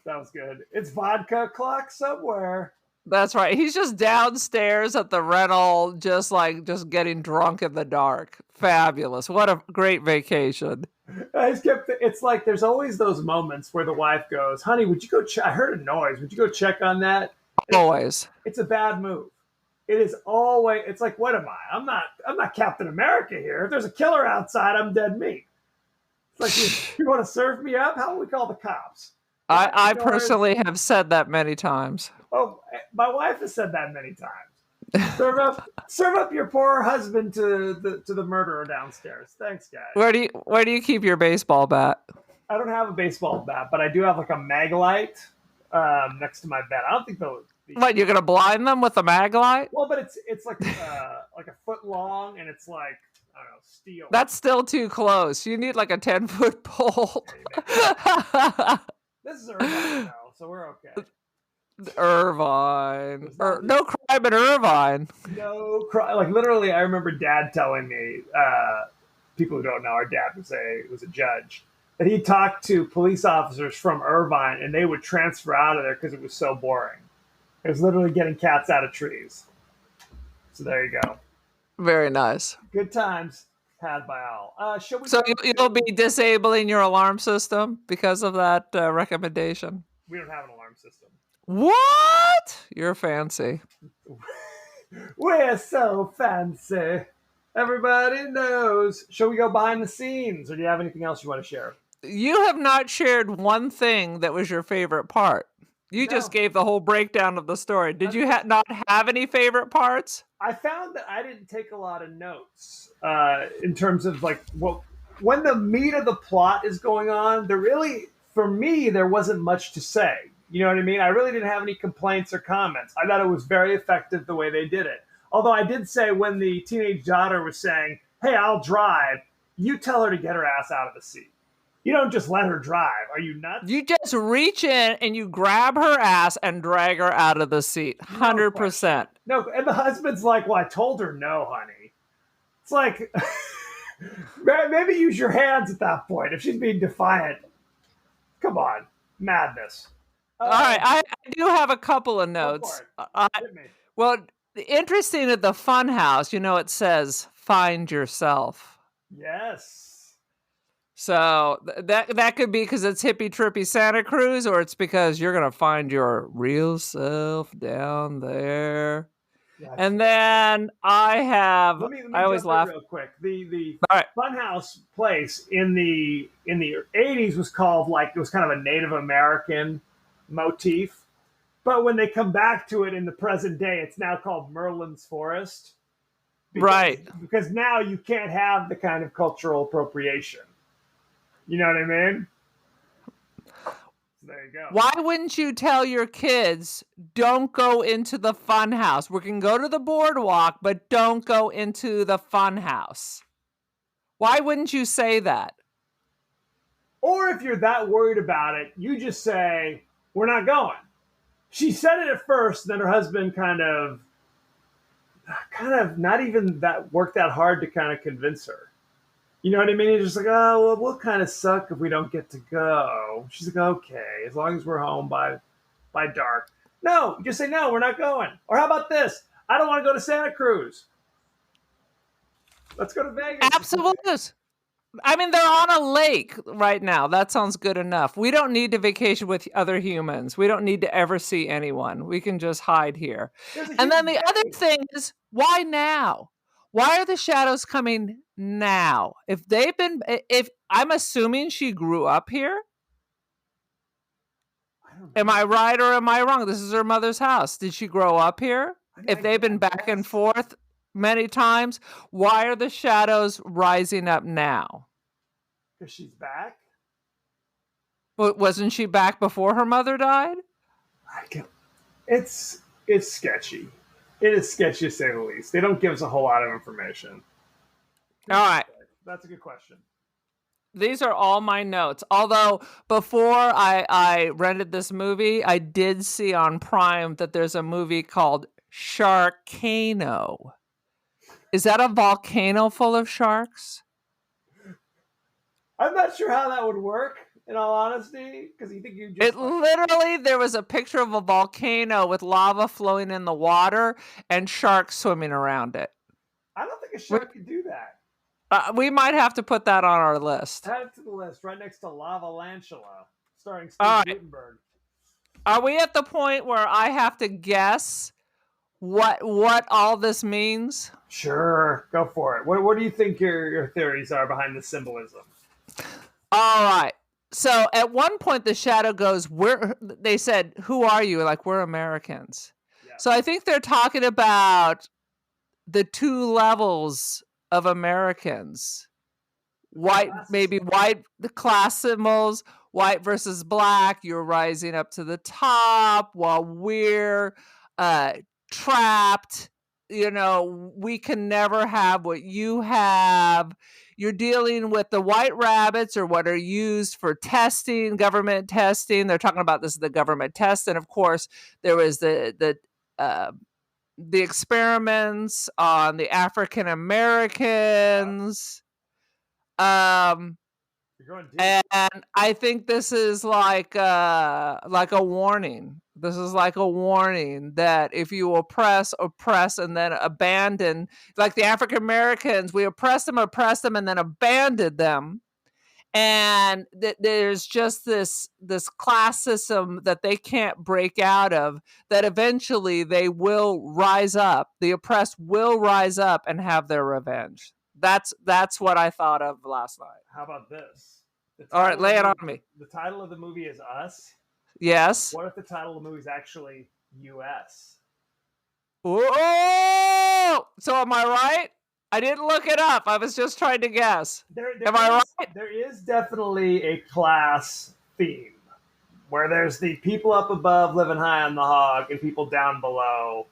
That was good. It's vodka o'clock somewhere. that's right. He's just downstairs at the rental, just getting drunk in the dark. Fabulous. What a great vacation. It's like there's always those moments where the wife goes, "Honey, would you go I heard a noise. Would you go check on that?" Always. It's a bad move. It is always. It's like, what am I? I'm not Captain America here. If there's a killer outside, I'm dead meat. It's like you want to serve me up? How do we call the cops? I personally have said that many times. Oh, my wife has said that many times. Serve up your poor husband to the murderer downstairs. Thanks, guys. Where do you keep your baseball bat? I don't have a baseball bat, but I do have like a Maglite next to my bed. I don't think those. What, you're gonna blind them with a mag light? Well, but it's like a foot long, and it's like I don't know, steel. That's still too close. You need like a 10-foot pole. This is Irvine, though, so we're okay. Irvine. No crime in Irvine. No crime. Like literally, I remember Dad telling me. People who don't know, our dad was a judge. That he talked to police officers from Irvine, and they would transfer out of there because it was so boring. It was literally getting cats out of trees. So there you go. Very nice. Good times had by all. Shall we? So you'll be disabling your alarm system because of that recommendation? We don't have an alarm system. What? You're fancy. We're so fancy. Everybody knows. Shall we go behind the scenes, or do you have anything else you want to share? You have not shared one thing that was your favorite part. You just gave the whole breakdown of the story. Did you not have any favorite parts? I found that I didn't take a lot of notes in terms of like when the meat of the plot is going on. For me, there wasn't much to say. You know what I mean? I really didn't have any complaints or comments. I thought it was very effective the way they did it. Although I did say when the teenage daughter was saying, "Hey, I'll drive," you tell her to get her ass out of the seat. You don't just let her drive. Are you nuts? You just reach in and you grab her ass and drag her out of the seat. 100%. No, and the husband's like, "Well, I told her no, honey." It's like, maybe use your hands at that point if she's being defiant. Come on, madness. All right, I do have a couple of notes. Hit me. Well, interesting at the fun house, it says "find yourself." Yes. So that could be because it's hippie trippy Santa Cruz, or it's because you're gonna find your real self down there. Gotcha. And then I always laugh real quick. The right. Funhouse place in the 80s was called it was kind of a Native American motif, but when they come back to it in the present day, it's now called Merlin's Forest. Because now you can't have the kind of cultural appropriation. You know what I mean? So there you go. Why wouldn't you tell your kids, don't go into the fun house? We can go to the boardwalk, but don't go into the fun house. Why wouldn't you say that? Or if you're that worried about it, you just say, "We're not going." She said it at first, then her husband kind of not even worked that hard to kind of convince her. You know what I mean? He's just like, "Oh, well, we'll kind of suck if we don't get to go." She's like, "Okay, as long as we're home by dark." No, you just say, "No, we're not going." Or how about this? "I don't want to go to Santa Cruz. Let's go to Vegas." Absolutely. I mean, they're on a lake right now. That sounds good enough. We don't need to vacation with other humans. We don't need to ever see anyone. We can just hide here. There's a And then huge the other thing. thing is, why now? Why are the shadows coming now? If I'm assuming she grew up here. I don't Am know. I right or am I wrong? This is her mother's house. Did she grow up here? If they've been back and guess. forth many times, why are the shadows rising up now? Because she's back. Wasn't she back before her mother died? It's sketchy. It is sketchy to say the least. They don't give us a whole lot of information. All right. That's a good question. These are all my notes. Although before I rented this movie, I did see on Prime that there's a movie called Sharkano. Is that a volcano full of sharks? I'm not sure how that would work, in all honesty, because you think you just Literally, there was a picture of a volcano with lava flowing in the water and sharks swimming around it. I don't think a shark could do that. We might have to put that on our list. Add it to the list, right next to Lava Lantula, starring Steve All right. Guttenberg. Are we at the point where I have to guess what all this means? Sure, go for it. What do you think your theories are behind the symbolism? All right. So at one point, the shadow goes, they said, who are you? Like, we're Americans. Yeah. So I think they're talking about the two levels of Americans. White, maybe white, the class symbols, white versus black. You're rising up to the top while we're trapped. You know, we can never have what you have. You're dealing with the white rabbits, or what are used for testing, government testing. They're talking about this is the government test, and of course there was the experiments on the African Americans. You're going deep. And I think this is like a warning. This is like a warning that if you oppress, and then abandon, like the African Americans, we oppressed them, and then abandoned them. And there's just this class system that they can't break out of, that eventually they will rise up. The oppressed will rise up and have their revenge. That's what I thought of last night. How about this? All right, lay it on me. The title of the movie is Us. Yes. What if the title of the movie is actually U.S.? Whoa! So am I right? I didn't look it up. I was just trying to guess. Am I right? There is definitely a class theme where there's the people up above living high on the hog and people down below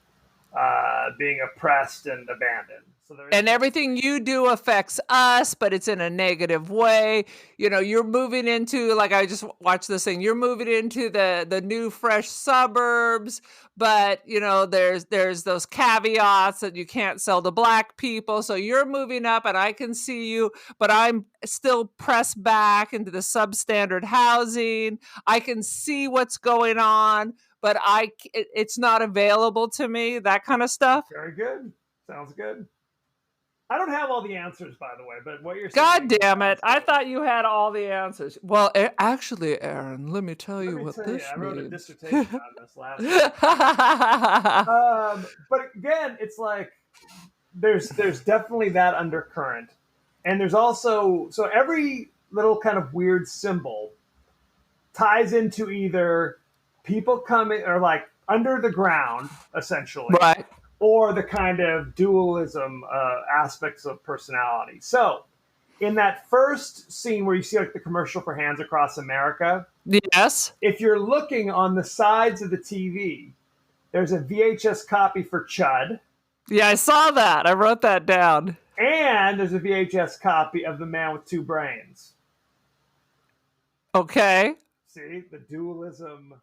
being oppressed and abandoned. And everything you do affects us, but it's in a negative way. You know, you're moving into, like, I just watched this thing. You're moving into the new fresh suburbs, but you know, there's those caveats that you can't sell to black people. So you're moving up, and I can see you, but I'm still pressed back into the substandard housing. I can see what's going on, but it's not available to me. That kind of stuff. Very good. Sounds good. I don't have all the answers, by the way, but what you're God saying... damn it. I thought you had all the answers. Well, actually, Aaron, let me tell you what this means. I wrote a dissertation on this last week. But again, it's like there's definitely that undercurrent. And there's also... So every little kind of weird symbol ties into either people coming... or like under the ground, essentially. Right. Or the kind of dualism aspects of personality. So, in that first scene where you see like the commercial for Hands Across America, yes, if you're looking on the sides of the TV, there's a VHS copy for Chud. Yeah, I saw that. I wrote that down. And there's a VHS copy of The Man with Two Brains. Okay. See, the dualism.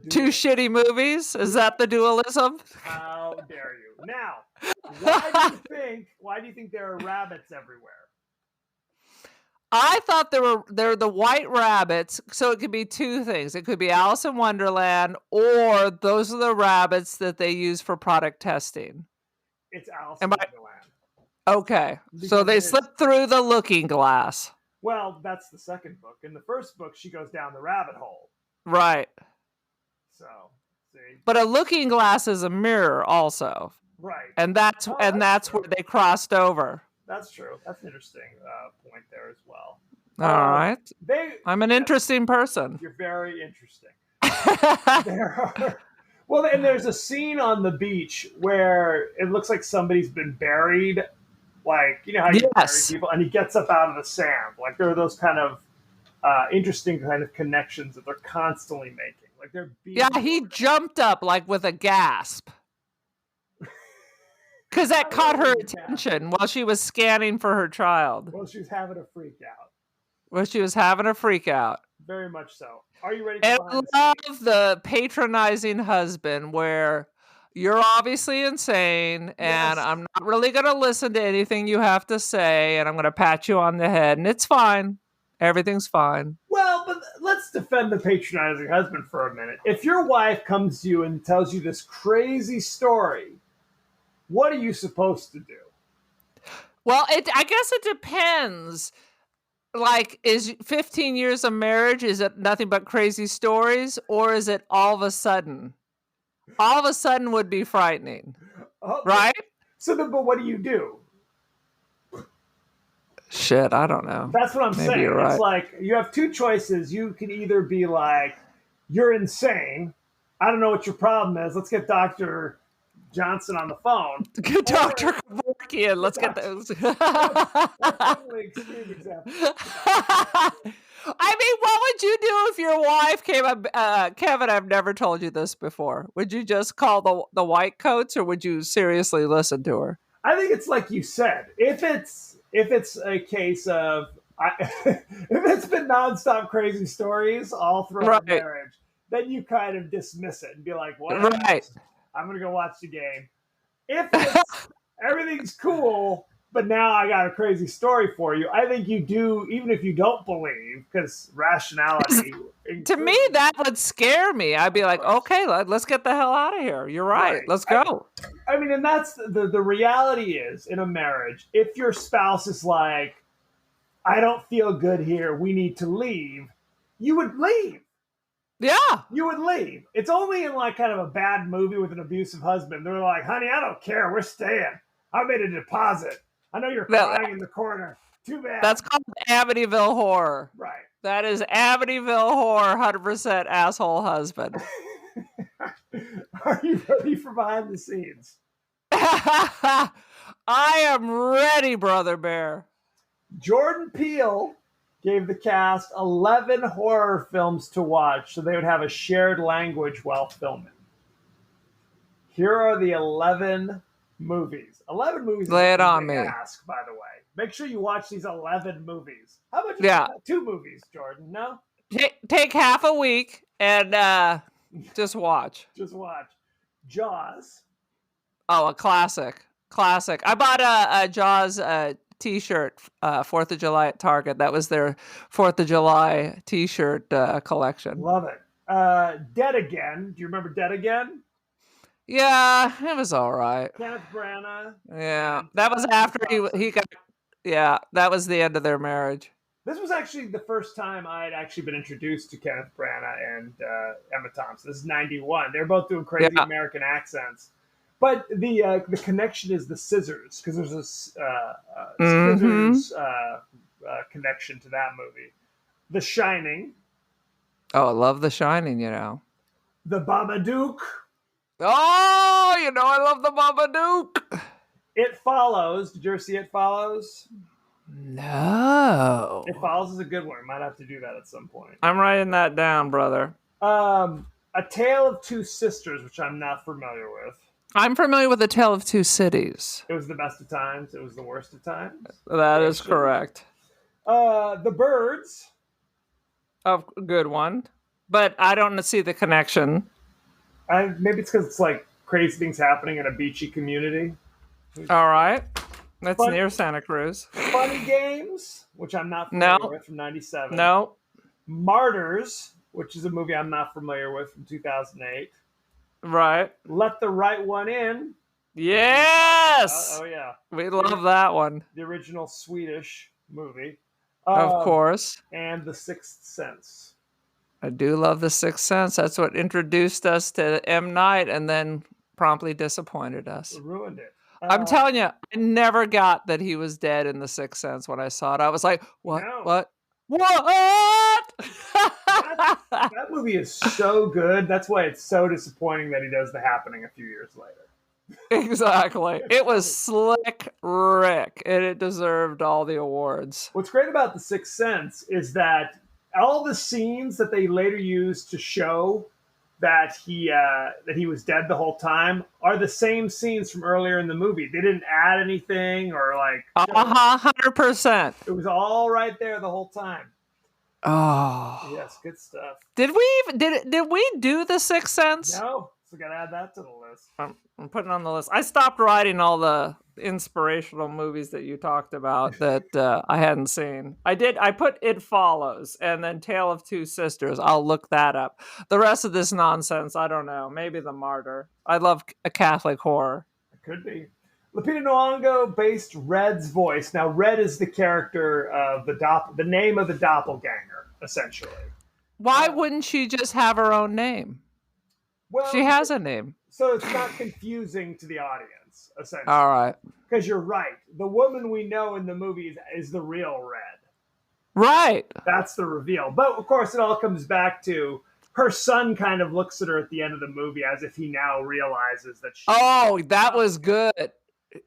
Two shitty movies? Is that the dualism? How dare you? Now, why do you think there are rabbits everywhere? I thought they're the white rabbits, so it could be two things. It could be Alice in Wonderland, or those are the rabbits that they use for product testing. It's Alice in Wonderland. Okay. So Because they it is. slipped through the looking glass. Well, that's the second book. In the first book, she goes down the rabbit hole. Right. So, see, But a looking glass is a mirror also. right. And that's Oh, that's true. where they crossed over. That's true. That's an interesting point there as well. All right. I'm an yes, interesting person. You're very interesting. And there's a scene on the beach where it looks like somebody's been buried, like you know how you bury Yes. people, and he gets up out of the sand. Like there are those kind of interesting kind of connections that they're constantly making. Like they're being Yeah, he jumped up like with a gasp. Because that caught her attention while she was scanning for her child. Well, she was having a freak out. Where she was having a freak out. Very much so. Are you ready for And I behind the scenes? love the patronizing husband where you're obviously insane and Yes. I'm not really going to listen to anything you have to say and I'm going to pat you on the head and it's fine. Everything's fine. Well, but let's defend the patronizing husband for a minute. If your wife comes to you and tells you this crazy story, what are you supposed to do? Well, I guess it depends. Like, is 15 years of marriage, is it nothing but crazy stories? Or is it all of a sudden? All of a sudden would be frightening, Oh, right? but what do you do? Shit, I don't know. That's what I'm Maybe saying. you're right. It's like you have two choices. You can either be like, you're insane. I don't know what your problem is. Let's get Dr. Johnson on the phone. Get Dr. Kevorkian. Let's get those. That's definitely an extreme example. I mean, what would you do if your wife came up? Kevin, I've never told you this before. Would you just call the white coats or would you seriously listen to her? I think it's like you said. If it's a case of if it's been nonstop crazy stories all throughout the Right. marriage, then you kind of dismiss it and be like, "Whatever, Right. I'm gonna go watch the game." If it's, everything's cool, but now I got a crazy story for you, I think you do, even if you don't believe, because rationality. To me, that would scare me. I'd be like, okay, let's get the hell out of here. You're right. Right. Let's go. I mean, and that's the reality is in a marriage, if your spouse is like, I don't feel good here, we need to leave, you would leave. Yeah. You would leave. It's only in like kind of a bad movie with an abusive husband. They're like, honey, I don't care. We're staying. I made a deposit. I know you're crying in the corner. Too bad. That's called Amityville Horror. right. That is Amityville Horror, 100% asshole husband. Are you ready for behind the scenes? I am ready, Brother Bear. Jordan Peele gave the cast 11 horror films to watch so they would have a shared language while filming. Here are the 11 movies. 11 movies. Lay is it a on big me. ask, by the way. Make sure you watch these 11 movies. How about Yeah. 2 movies, Jordan? No? Take half a week and just watch. Just watch. Jaws. Oh, a classic. Classic. I bought a Jaws T-shirt 4th of July at Target. That was their 4th of July T-shirt collection. Love it. Dead Again. Do you remember Dead Again? Yeah, it was all right. Kenneth Branagh. Yeah, And, that was after Nicholson. he got. Yeah, that was the end of their marriage. This was actually the first time I'd actually been introduced to Kenneth Branagh and Emma Thompson. This is 91. They're both doing crazy Yeah. American accents. But the connection is the scissors, because there's a Mhm. scissors connection to that movie. The Shining, Oh, I love The Shining. You know. The Babadook, Oh, you know I love the Babadook. It Follows. Did you ever see It Follows? No. It Follows is a good one. Might have to do that at some point. I'm writing that down, brother. A Tale of Two Sisters, which I'm not familiar with. I'm familiar with The Tale of Two Cities. It was the best of times. It was the worst of times. That is Shit. correct. The Birds. A good one, but I don't see the connection. Maybe it's because it's like crazy things happening in a beachy community. All right, that's Fun- near Santa Cruz. Funny Games, which I'm not familiar No. with, from 97. No. Martyrs, which is a movie I'm not familiar with, from 2008. Right. Let the Right One In, Yes, Oh yeah, we love that one. the original Swedish movie. Of Um, course. and The Sixth Sense. I do love The Sixth Sense. That's what introduced us to M. Night and then promptly disappointed us. Ruined it. I'm telling you, I never got that he was dead in The Sixth Sense when I saw it. I was like, what? No. What? That movie is so good. That's why it's so disappointing that he does The Happening a few years later. Exactly. It was Slick Rick, and it deserved all the awards. What's great about The Sixth Sense is that all the scenes that they later used to show that he was dead the whole time are the same scenes from earlier in the movie. They didn't add anything or like 100%. it was all right there the whole time. Oh, Yes, good stuff. did we do The Sixth Sense? No, so gotta add that to the list. I'm putting it on the list. I stopped writing all the inspirational movies that you talked about that I hadn't seen. I put It Follows and then Tale of Two Sisters. I'll look that up. The rest of this nonsense, I don't know. Maybe The Martyr. I love a Catholic horror. It could be. Lupita Nyong'o based Red's voice. Now, Red is the character of the name of the doppelganger, essentially. Why wouldn't she just have her own name? Well, She has a name. so it's not confusing to the audience, essentially. All right. Because you're right. The woman we know in the movie is the real Red. Right. That's the reveal. But of course, it all comes back to her son kind of looks at her at the end of the movie as if he now realizes that she. Oh, that was good.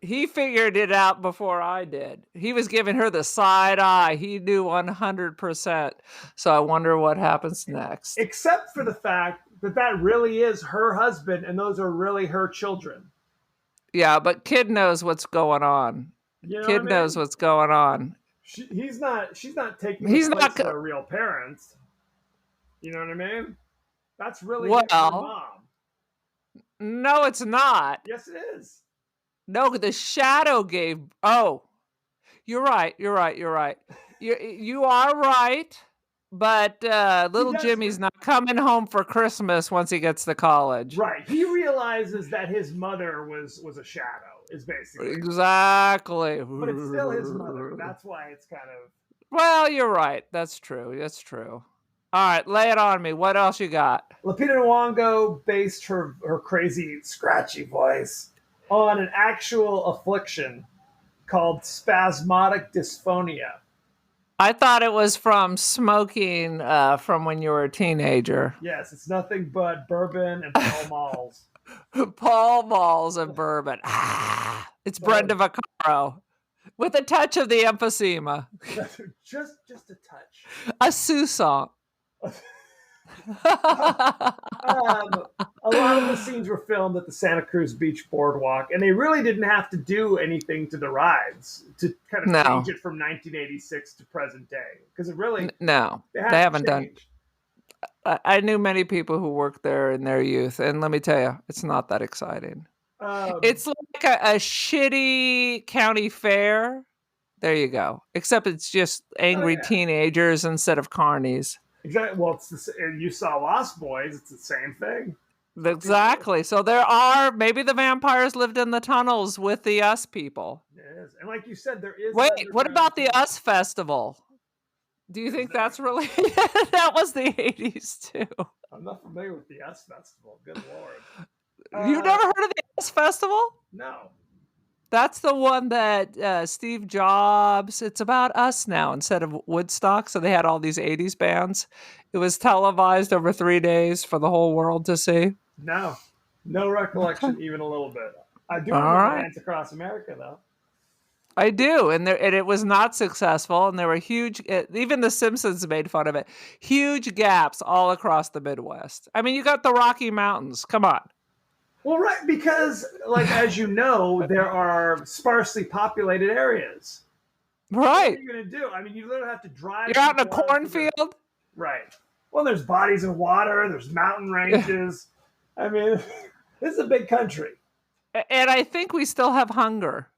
He figured it out before I did. He was giving her the side eye. He knew 100%. So I wonder what happens next. Except for the fact that really is her husband and those are really her children. Yeah, but kid knows what's going on. You know Kid what I mean? knows what's going on. She's not taking He's the not place of her real parents. You know what I mean? That's really Well- her mom. No, it's not. Yes, it is. No, the shadow gave. Oh, you're right. You are right. But little does- Jimmy's not coming home for Christmas once he gets to college. Right. He realizes that his mother was a shadow, is basically. Exactly. But it's still his mother. That's why it's kind of. Well, you're right. That's true. All right, lay it on me. What else you got? Lupita Nyong'o based her crazy, scratchy voice on an actual affliction called spasmodic dysphonia. I thought it was from smoking from when you were a teenager. Yes, it's nothing but bourbon and Pall Malls. Paul Malls and bourbon. It's Brenda Vaccaro with a touch of the emphysema. just a touch. A Sue song. A lot of the scenes were filmed at the Santa Cruz Beach Boardwalk, and they really didn't have to do anything to the rides to kind of change it from 1986 to present day. Because it really, No, they haven't done. I knew many people who worked there in their youth, and let me tell you, it's not that exciting. It's like a shitty county fair. There you go. Except it's just angry teenagers instead of carnies. Exactly. Well, you saw Lost Boys. It's the same thing. Exactly. So there are maybe the vampires lived in the tunnels with the Us people. It is, and like you said, there is. Wait, what about the Us Festival? Do you think that's really that was the 80s too? I'm not familiar with the Us Festival. Good lord. You've never heard of the Us Festival? No. That's the one that Steve Jobs, it's about us now instead of Woodstock. So they had all these 80s bands. It was televised over 3 days for the whole world to see. No recollection, even a little bit. I do remember Bands Across America, though. I do. And it was not successful. And there were huge, even The Simpsons made fun of it, huge gaps all across the Midwest. I mean, you got the Rocky Mountains. Come on. Well, right, because, like, as you know, there are sparsely populated areas. Right. What are you going to do? I mean, you literally have to drive. You're out in a cornfield? Right. Well, there's bodies of water. There's mountain ranges. I mean, this is a big country. And I think we still have hunger.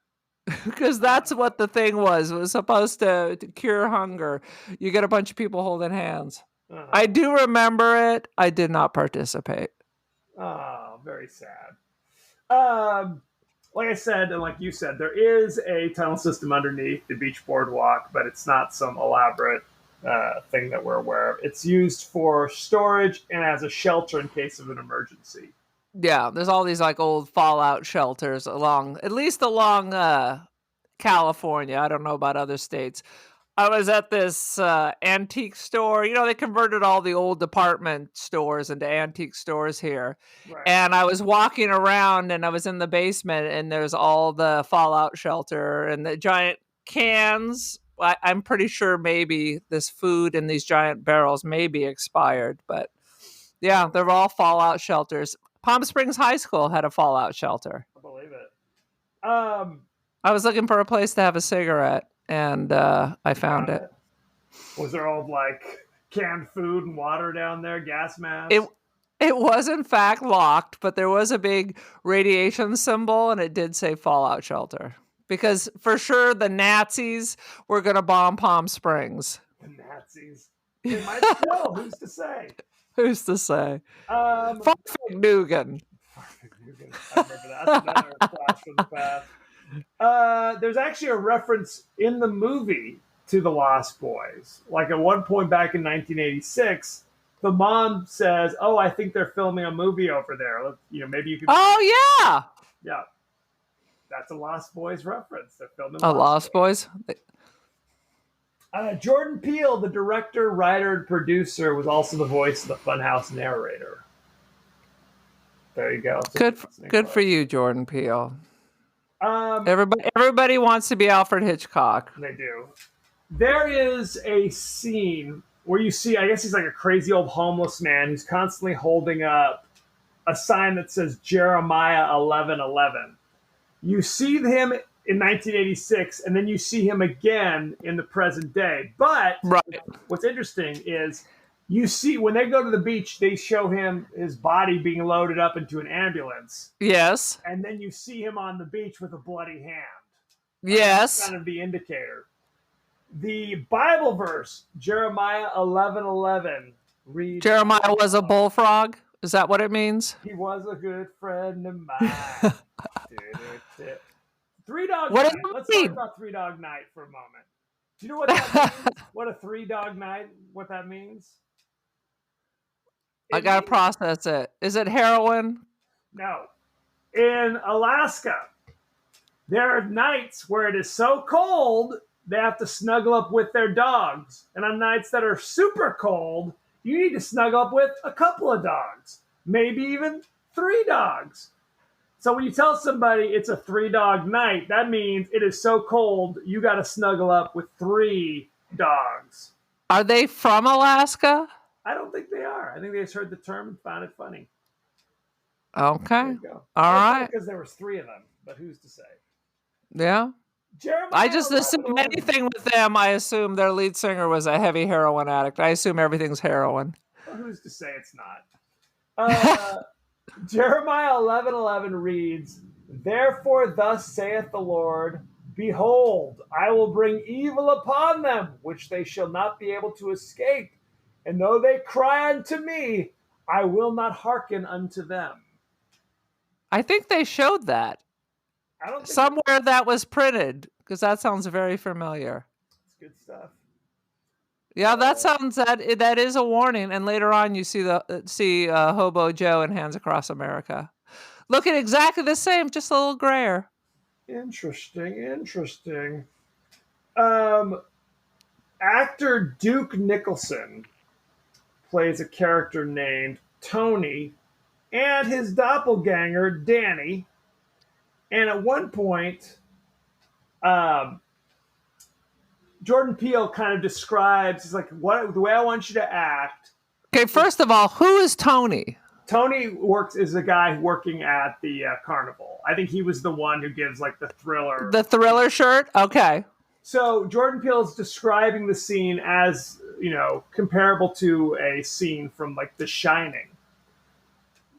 Because that's what the thing was. It was supposed to cure hunger. You get a bunch of people holding hands. Uh-huh. I do remember it. I did not participate. Oh, very sad. like I said, and like you said, there is a tunnel system underneath the beach boardwalk, but it's not some elaborate thing that we're aware of. It's used for storage and as a shelter in case of an emergency. Yeah, there's all these like old fallout shelters at least along California. I don't know about other states. I was at this antique store. You know, they converted all the old department stores into antique stores here. Right. And I was walking around and I was in the basement and there's all the fallout shelter and the giant cans. I'm pretty sure maybe this food in these giant barrels may be expired, but yeah, they're all fallout shelters. Palm Springs High School had a fallout shelter. I believe it. I was looking for a place to have a cigarette, and I found it. Was there all like canned food and water down there, gas masks? It was in fact locked, but there was a big radiation symbol, and it did say fallout shelter. Because for sure the Nazis were going to bomb Palm Springs. The Nazis. They might still. Who's to say? Who's to say? Farfig Nugan. Farfig Nugan. I remember that. That's another flash from the past. There's actually a reference in the movie to the Lost Boys. Like at one point back in 1986, the mom says, "Oh, I think they're filming a movie over there. Maybe you could." Oh yeah. Yeah. That's a Lost Boys reference. They're filming Lost Boys. Jordan Peele, the director, writer, and producer, was also the voice of the Funhouse narrator. There you go. Good for you, Jordan Peele. Everybody wants to be Alfred Hitchcock. They do. There is a scene where you see, I guess he's like a crazy old homeless man who's constantly holding up a sign that says Jeremiah 11:11. You see him in 1986, and then you see him again in the present day. But what's interesting is you see when they go to the beach, they show his body being loaded up into an ambulance. Yes. And then you see him on the beach with a bloody hand. Yes. That's kind of the indicator. The Bible verse, Jeremiah 11:11, reads... Jeremiah was a bullfrog? Is that what it means? He was a good friend of mine. Three Dog What Night. does it Let's mean? talk about Three Dog Night for a moment. Do you know what that means? What a Three Dog Night, what that means? I got to process it. Is it heroin? No. In Alaska, there are nights where it is so cold, they have to snuggle up with their dogs. And on nights that are super cold, you need to snuggle up with a couple of dogs, maybe even 3 dogs. So when you tell somebody it's a 3-dog night, that means it is so cold, you got to snuggle up with 3 dogs. Are they from Alaska? I don't think they are. I think they just heard the term and found it funny. Okay. There you go. All right. Because there was 3 of them, but who's to say? Yeah. Jeremiah, I just assume anything with them. I assume their lead singer was a heavy heroin addict. I assume everything's heroin. Well, who's to say it's not? Jeremiah 11:11 reads, "Therefore thus saith the Lord, Behold, I will bring evil upon them, which they shall not be able to escape. And though they cry unto me, I will not hearken unto them." I think they showed that. I don't think somewhere that was printed, because that sounds very familiar. It's good stuff. Yeah, that sounds that is a warning. And later on, you see Hobo Joe in Hands Across America, looking exactly the same, just a little grayer. Interesting. Actor Duke Nicholson plays a character named Tony and his doppelganger Danny. And at one point, Jordan Peele kind of describes, he's like, the way I want you to act. Okay, first of all, who is Tony? Tony is a guy working at the carnival. I think he was the one who gives like the Thriller. The Thriller shirt? Okay. So Jordan Peele is describing the scene as, comparable to a scene from like The Shining.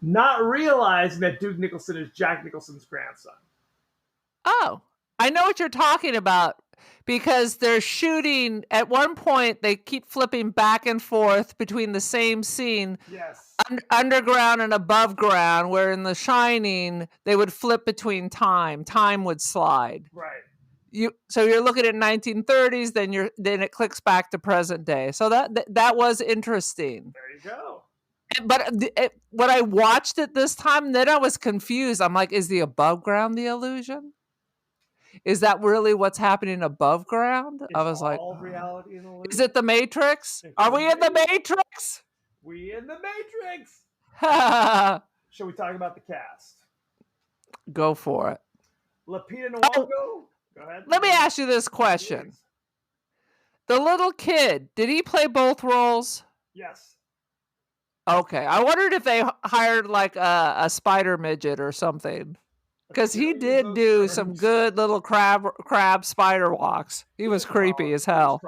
Not realizing that Duke Nicholson is Jack Nicholson's grandson. Oh, I know what you're talking about. because they're shooting at one point. They keep flipping back and forth between the same scene, Yes. underground and above ground, where in The Shining they would flip between time would slide. Right. So you're looking at 1930s, then it clicks back to present day. So that was interesting. There you go. But when I watched it this time, then I was confused. I'm like, is the above ground the illusion? Is that really what's happening above ground? I was like, all reality an illusion? is it the Matrix? Are we in the Matrix? We in the Matrix. Shall we talk about the cast? Go for it. Lupita Nyong'o. Go ahead. Let me ask you this question. Please. The little kid, did he play both roles? Yes. Okay. I wondered if they hired like a spider midget or something. Because he did do some good little crab spider walks. He was creepy as hell.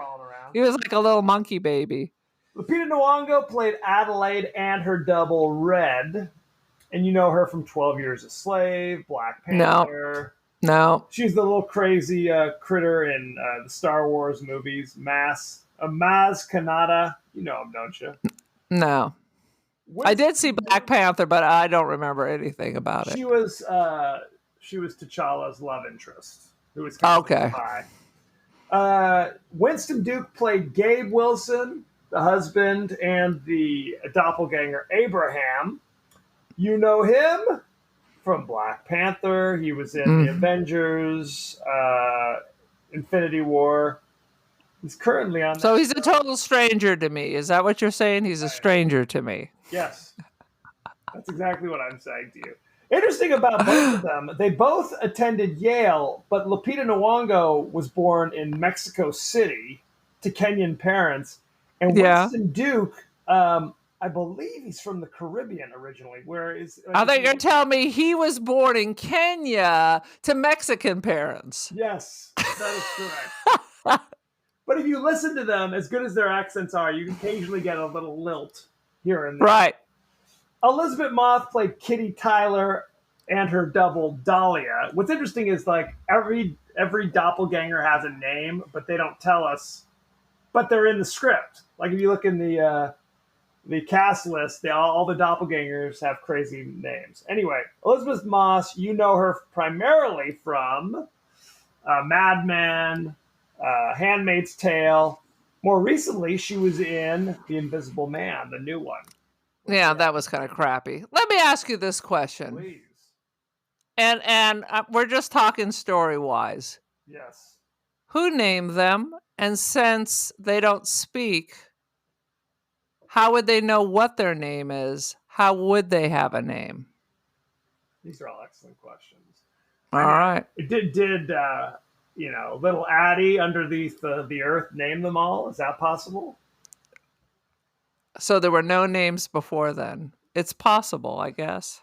He was like a little monkey baby. Lupita Nyong'o played Adelaide and her double Red. And you know her from 12 Years a Slave, Black Panther. No. She's the little crazy critter in the Star Wars movies. Maz Kanata. You know him, don't you? No. I did see Black Panther, but I don't remember anything about it. She was T'Challa's love interest, who was kind of high. Winston Duke played Gabe Wilson, the husband, and the doppelganger Abraham. You know him from Black Panther. He was in the Avengers, Infinity War. He's currently on. So he's a total stranger to me. Is that what you're saying? He's a stranger to me. Yes. That's exactly what I'm saying to you. Interesting about both of them, they both attended Yale, but Lupita Nyong'o was born in Mexico City to Kenyan parents. And Winston Duke, I believe he's from the Caribbean originally. I think you're telling me he was born in Kenya to Mexican parents. Yes, that is correct. But if you listen to them, as good as their accents are, you occasionally get a little lilt here and there. Right. Elizabeth Moss played Kitty Tyler and her double Dahlia. What's interesting is like every doppelganger has a name, but they don't tell us. But they're in the script. Like if you look in the cast list, all the doppelgangers have crazy names. Anyway, Elizabeth Moss, you know her primarily from Mad Men, Handmaid's Tale. More recently, she was in The Invisible Man, the new one. Yeah, that was kind of crappy. Let me ask you this question. Please. And we're just talking story-wise. Yes. Who named them? And since they don't speak, how would they know what their name is? How would they have a name? These are all excellent questions. All right. Did little Addie underneath the earth name them all? Is that possible? So there were no names before then. It's possible, I guess.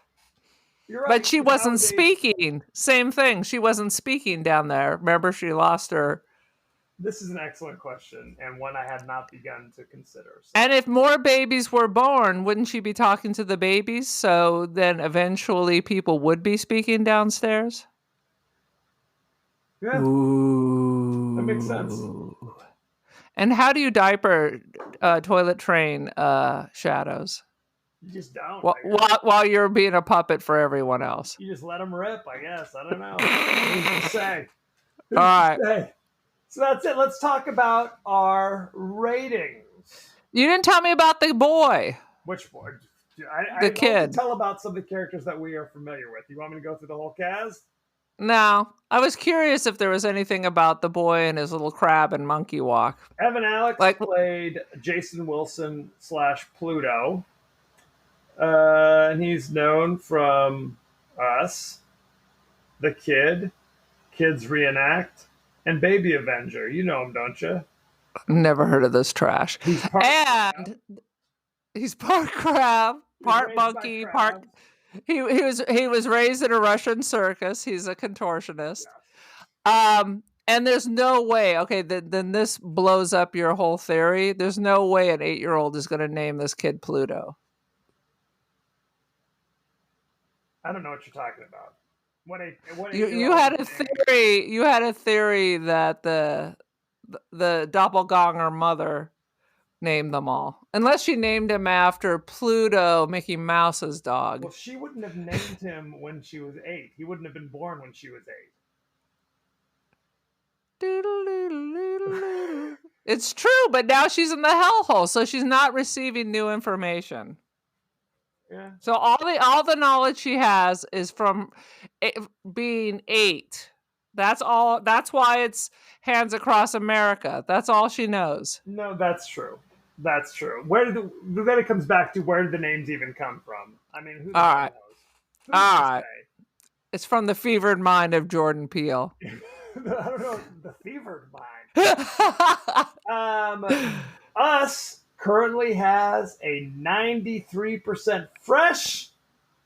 You're right. But she wasn't speaking. Same thing. She wasn't speaking down there. Remember, she lost her. This is an excellent question, and one I had not begun to consider. So. And if more babies were born, wouldn't she be talking to the babies? So then eventually people would be speaking downstairs? Yeah. Ooh. That makes sense. And how do you diaper toilet train shadows? You just don't. While you're being a puppet for everyone else. You just let them rip, I guess. I don't know. Who's to say? All right. Say? So that's it. Let's talk about our ratings. You didn't tell me about the boy. Which boy? The kid. Tell about some of the characters that we are familiar with. You want me to go through the whole cast? No. I was curious if there was anything about the boy and his little crab and monkey walk. Evan Alex played Jason Wilson / Pluto. And he's known from Us, The Kid, Kids Reenact, and Baby Avenger. You know him, don't you? Never heard of this trash. He's part crab, part monkey, part. He was raised in a Russian circus. He's a contortionist. And there's no way. Okay, then this blows up your whole theory. There's no way an 8-year-old is going to name this kid Pluto. I don't know what you're talking about. You had a theory. You had a theory that the the doppelganger mother named them all. Unless she named him after Pluto, Mickey Mouse's dog. Well, she wouldn't have named him when she was 8. He wouldn't have been born when she was 8. It's true, but now she's in the hellhole, so she's not receiving new information. Yeah. So all the knowledge she has is from being 8. That's all. That's why it's Hands Across America. That's all she knows. No, that's true. That's true. Then it comes back to where did the names even come from? I mean, who All right. knows? All right. It's from the fevered mind of Jordan Peele. I don't know. The fevered mind. Us currently has a 93% fresh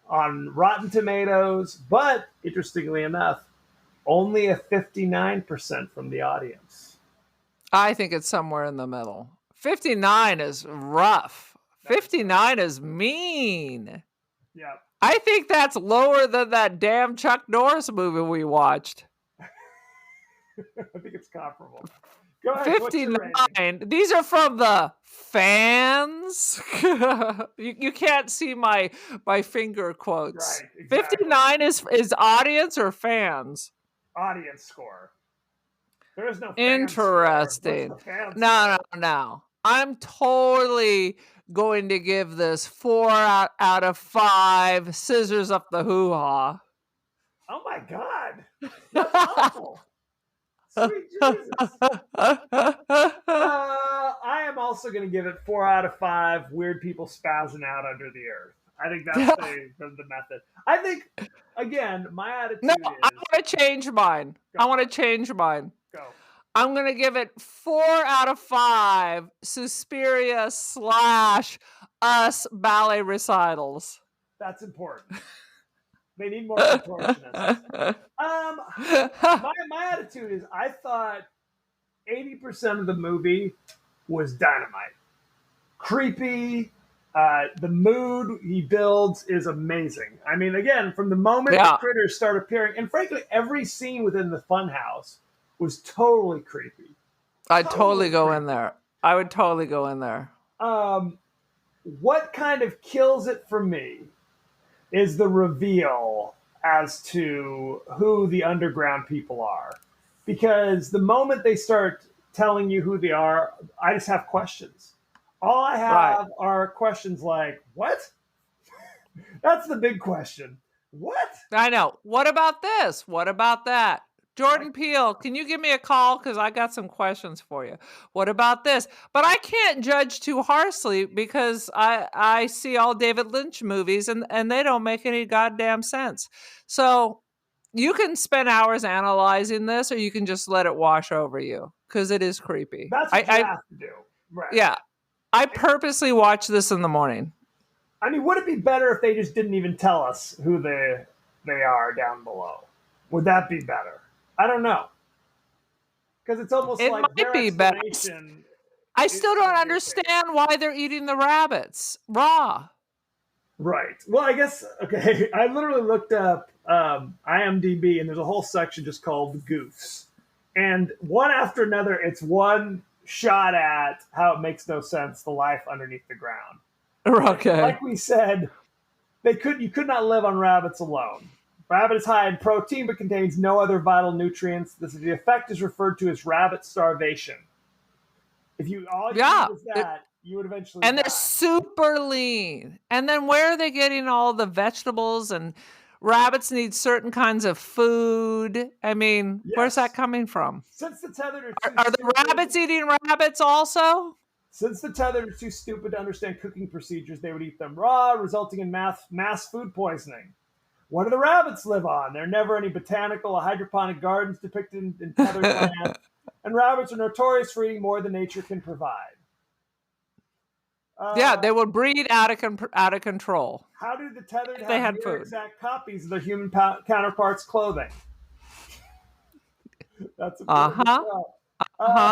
on Rotten Tomatoes, but interestingly enough, only a 59% from the audience. I think it's somewhere in the middle. 59 is rough. 59 is mean. Yeah. I think that's lower than that damn Chuck Norris movie we watched. I think it's comparable. Go ahead. 59. These are from the fans. you can't see my finger quotes. Right, exactly. 59 is audience or fans? Audience score. There is no Interesting. No. I'm totally going to give this 4 out of 5 scissors up the hoo-ha. Oh my God. That's awful. Sweet Jesus. I am also going to give it 4 out of 5 weird people spazzing out under the earth. I think that's the method. I think, again, my attitude is... I want to change mine. Go. I'm going to give it 4 out of 5 Suspiria / Us ballet recitals. That's important. They need more contortionists. My attitude is I thought 80% of the movie was dynamite. Creepy. The mood he builds is amazing. I mean, again, from the moment the critters start appearing, and frankly, every scene within the funhouse was totally creepy. I'd totally go in there. I would totally go in there. What kind of kills it for me is the reveal as to who the underground people are. Because the moment they start telling you who they are, I just have questions. All I have are questions like, what? That's the big question. What? I know. What about this? What about that? Jordan Peele, can you give me a call? Because I got some questions for you. What about this? But I can't judge too harshly because I see all David Lynch movies and they don't make any goddamn sense. So you can spend hours analyzing this or you can just let it wash over you because it is creepy. That's what you have to do. Right. Yeah. I purposely watch this in the morning. I mean, would it be better if they just didn't even tell us who they are down below? Would that be better? I don't know. Because it's almost it like might be better. I still don't understand why they're eating the rabbits raw. Right. Well, I guess, okay, I literally looked up IMDb, and there's a whole section just called the goofs. And one after another, it's one shot at how it makes no sense, the life underneath the ground. Okay. Like we said, you could not live on rabbits alone. Rabbit is high in protein but contains no other vital nutrients. The effect is referred to as rabbit starvation. If you all you did was that, you would eventually die. They're super lean. And then where are they getting all the vegetables? And rabbits need certain kinds of food. I mean, where's that coming from? Since the tethered are the rabbits eating rabbits also? Since the tethered are too stupid to understand cooking procedures, they would eat them raw, resulting in mass food poisoning. What do the rabbits live on? There are never any botanical or hydroponic gardens depicted in tethered land, and rabbits are notorious for eating more than nature can provide. They would breed out of control. How do the tethered have near exact copies of their human counterparts' clothing? That's a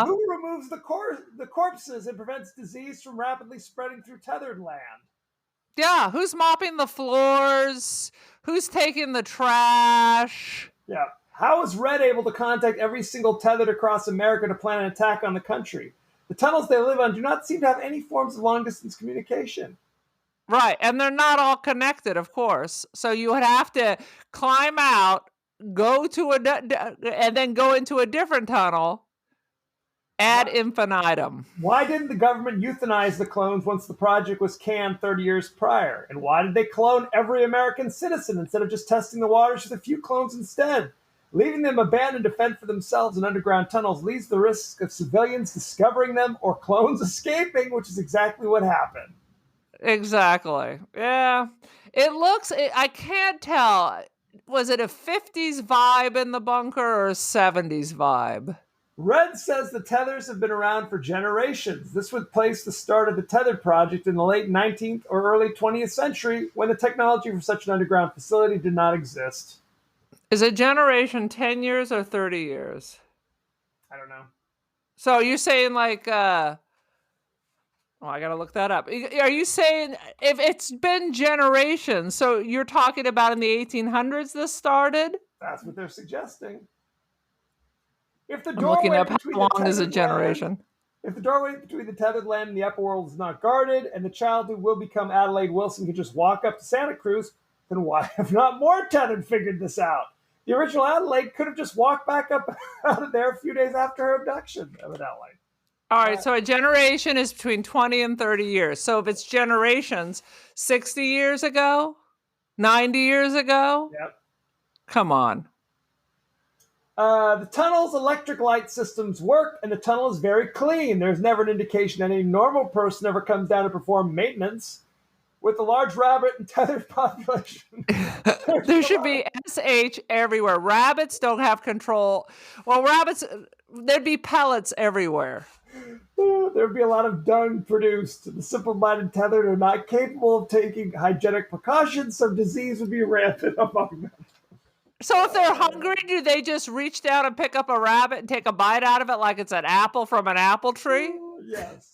who removes the corpses and prevents disease from rapidly spreading through tethered land? Yeah, who's mopping the floors? Who's taking the trash? Yeah. How is Red able to contact every single tethered across America to plan an attack on the country? The tunnels they live on do not seem to have any forms of long-distance communication. Right, and they're not all connected, of course. So you would have to climb out, go to and then go into a different tunnel ad infinitum. Why didn't the government euthanize the clones once the project was canned 30 years prior? And why did they clone every American citizen instead of just testing the waters with a few clones instead? Leaving them abandoned to fend for themselves in underground tunnels leaves the risk of civilians discovering them or clones escaping, which is exactly what happened. Exactly. Yeah. I can't tell. Was it a 50s vibe in the bunker or a 70s vibe? Red says the tethers have been around for generations. This would place the start of the Tether project in the late 19th or early 20th century when the technology for such an underground facility did not exist. Is a generation 10 years or 30 years? I don't know. So you're saying like, I got to look that up. Are you saying if it's been generations, so you're talking about in the 1800s this started? That's what they're suggesting. If the I'm looking doorway up how between the long is a tethered generation. land- If the doorway between the tethered land and the upper world is not guarded, and the child who will become Adelaide Wilson can just walk up to Santa Cruz, then why have not more tethered figured this out? The original Adelaide could have just walked back up out of there a few days after her abduction, evidently. All right, so a generation is between 20 and 30 years. So if it's generations, 60 years ago, 90 years ago, Yep. Come on. The tunnel's electric light systems work, and the tunnel is very clean. There's never an indication that any normal person ever comes down to perform maintenance. With a large rabbit and tethered population, There should be SH everywhere. Rabbits don't have control. Well, rabbits, there'd be pellets everywhere. there'd be a lot of dung produced. The simple-minded tethered are not capable of taking hygienic precautions, so disease would be rampant among them. So if they're hungry, do they just reach down and pick up a rabbit and take a bite out of it like it's an apple from an apple tree? Yes.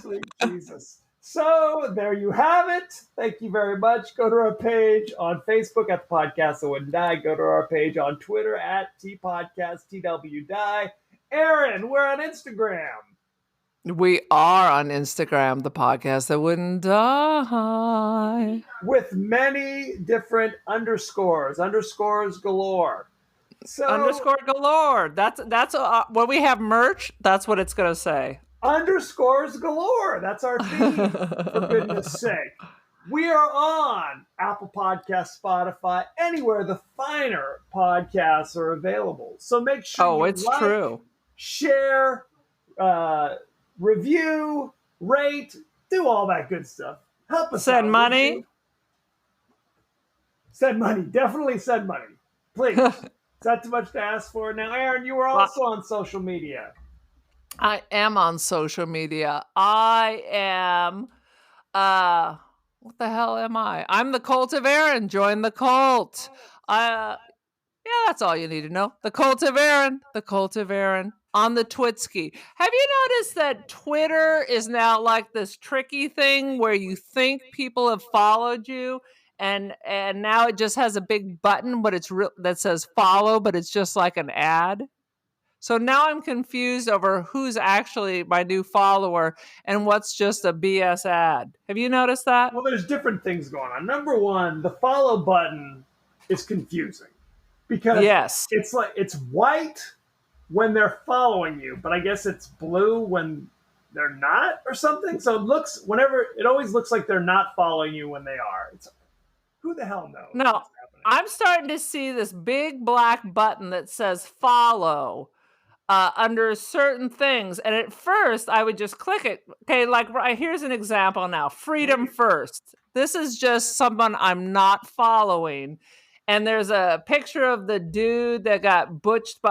Sweet Jesus. So there you have it. Thank you very much. Go to our page on Facebook at the Podcast That Wouldn't Die. Go to our page on Twitter at TPodcastTWDie. Aaron, we're on Instagram. We are on Instagram, the Podcast That Wouldn't Die. With many different underscores galore. So Underscore galore. That's when we have merch. That's what it's gonna say. Underscores galore. That's our theme. For goodness sake, we are on Apple Podcasts, Spotify, anywhere the finer podcasts are available. So make sure you it's like, true. share, review, rate, do all that good stuff. Help us Send out, money. would you? Send money. Definitely send money. Please. Is that too much to ask for? Now, Aaron, you were also on social media. I am on social media. I am, what the hell am I? I'm the Cult of Aaron. Join the cult. Yeah, that's all you need to know. The Cult of Aaron. The Cult of Aaron on the Twitski. Have you noticed that Twitter is now like this tricky thing where you think people have followed you? And now it just has a big button, but it's that says follow, but it's just like an ad. So now I'm confused over who's actually my new follower and what's just a BS ad. Have you noticed that? Well, there's different things going on. Number one, the follow button is confusing because it's like it's white when they're following you, but I guess it's blue when they're not or something. So it always looks like they're not following you when they are. Who the hell knows? No, I'm starting to see this big black button that says follow under certain things. And at first, I would just click it. Okay, like here's an example now. Freedom First. This is just someone I'm not following. And there's a picture of the dude that got butchered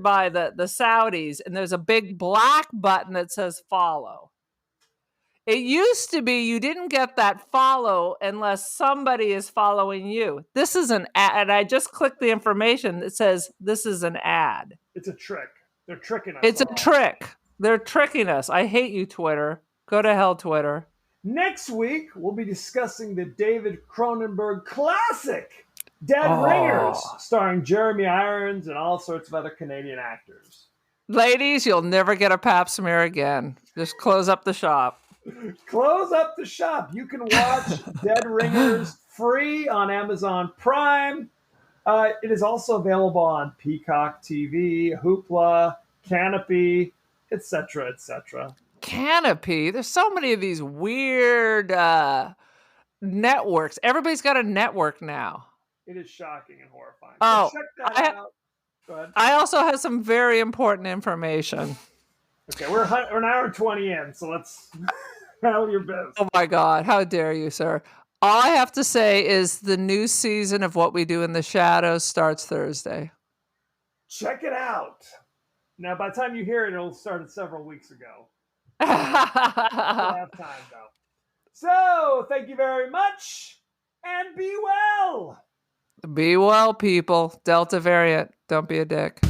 by the Saudis. And there's a big black button that says follow. It used to be you didn't get that follow unless somebody is following you. This is an ad. And I just clicked the information that says this is an ad. It's a trick. They're tricking us. It's a trick. They're tricking us. I hate you, Twitter. Go to hell, Twitter. Next week, we'll be discussing the David Cronenberg classic, Dead Ringers, Oh. starring Jeremy Irons and all sorts of other Canadian actors. Ladies, you'll never get a pap smear again. Just close up the shop. Close up the shop. You can watch Dead Ringers free on Amazon Prime. It is also available on Peacock TV, Hoopla, Canopy, etc., etc. Canopy. There's so many of these weird networks. Everybody's got a network now. It is shocking and horrifying. Oh, So check that out. Go ahead. I also have some very important information. Okay, we're an hour and 20 in, so let's handle your biz. Oh my God, how dare you, sir? All I have to say is the new season of What We Do in the Shadows starts Thursday. Check it out. Now, by the time you hear it, it'll start several weeks ago. We'll have time, though. So, thank you very much, and be well. Be well, people. Delta variant. Don't be a dick.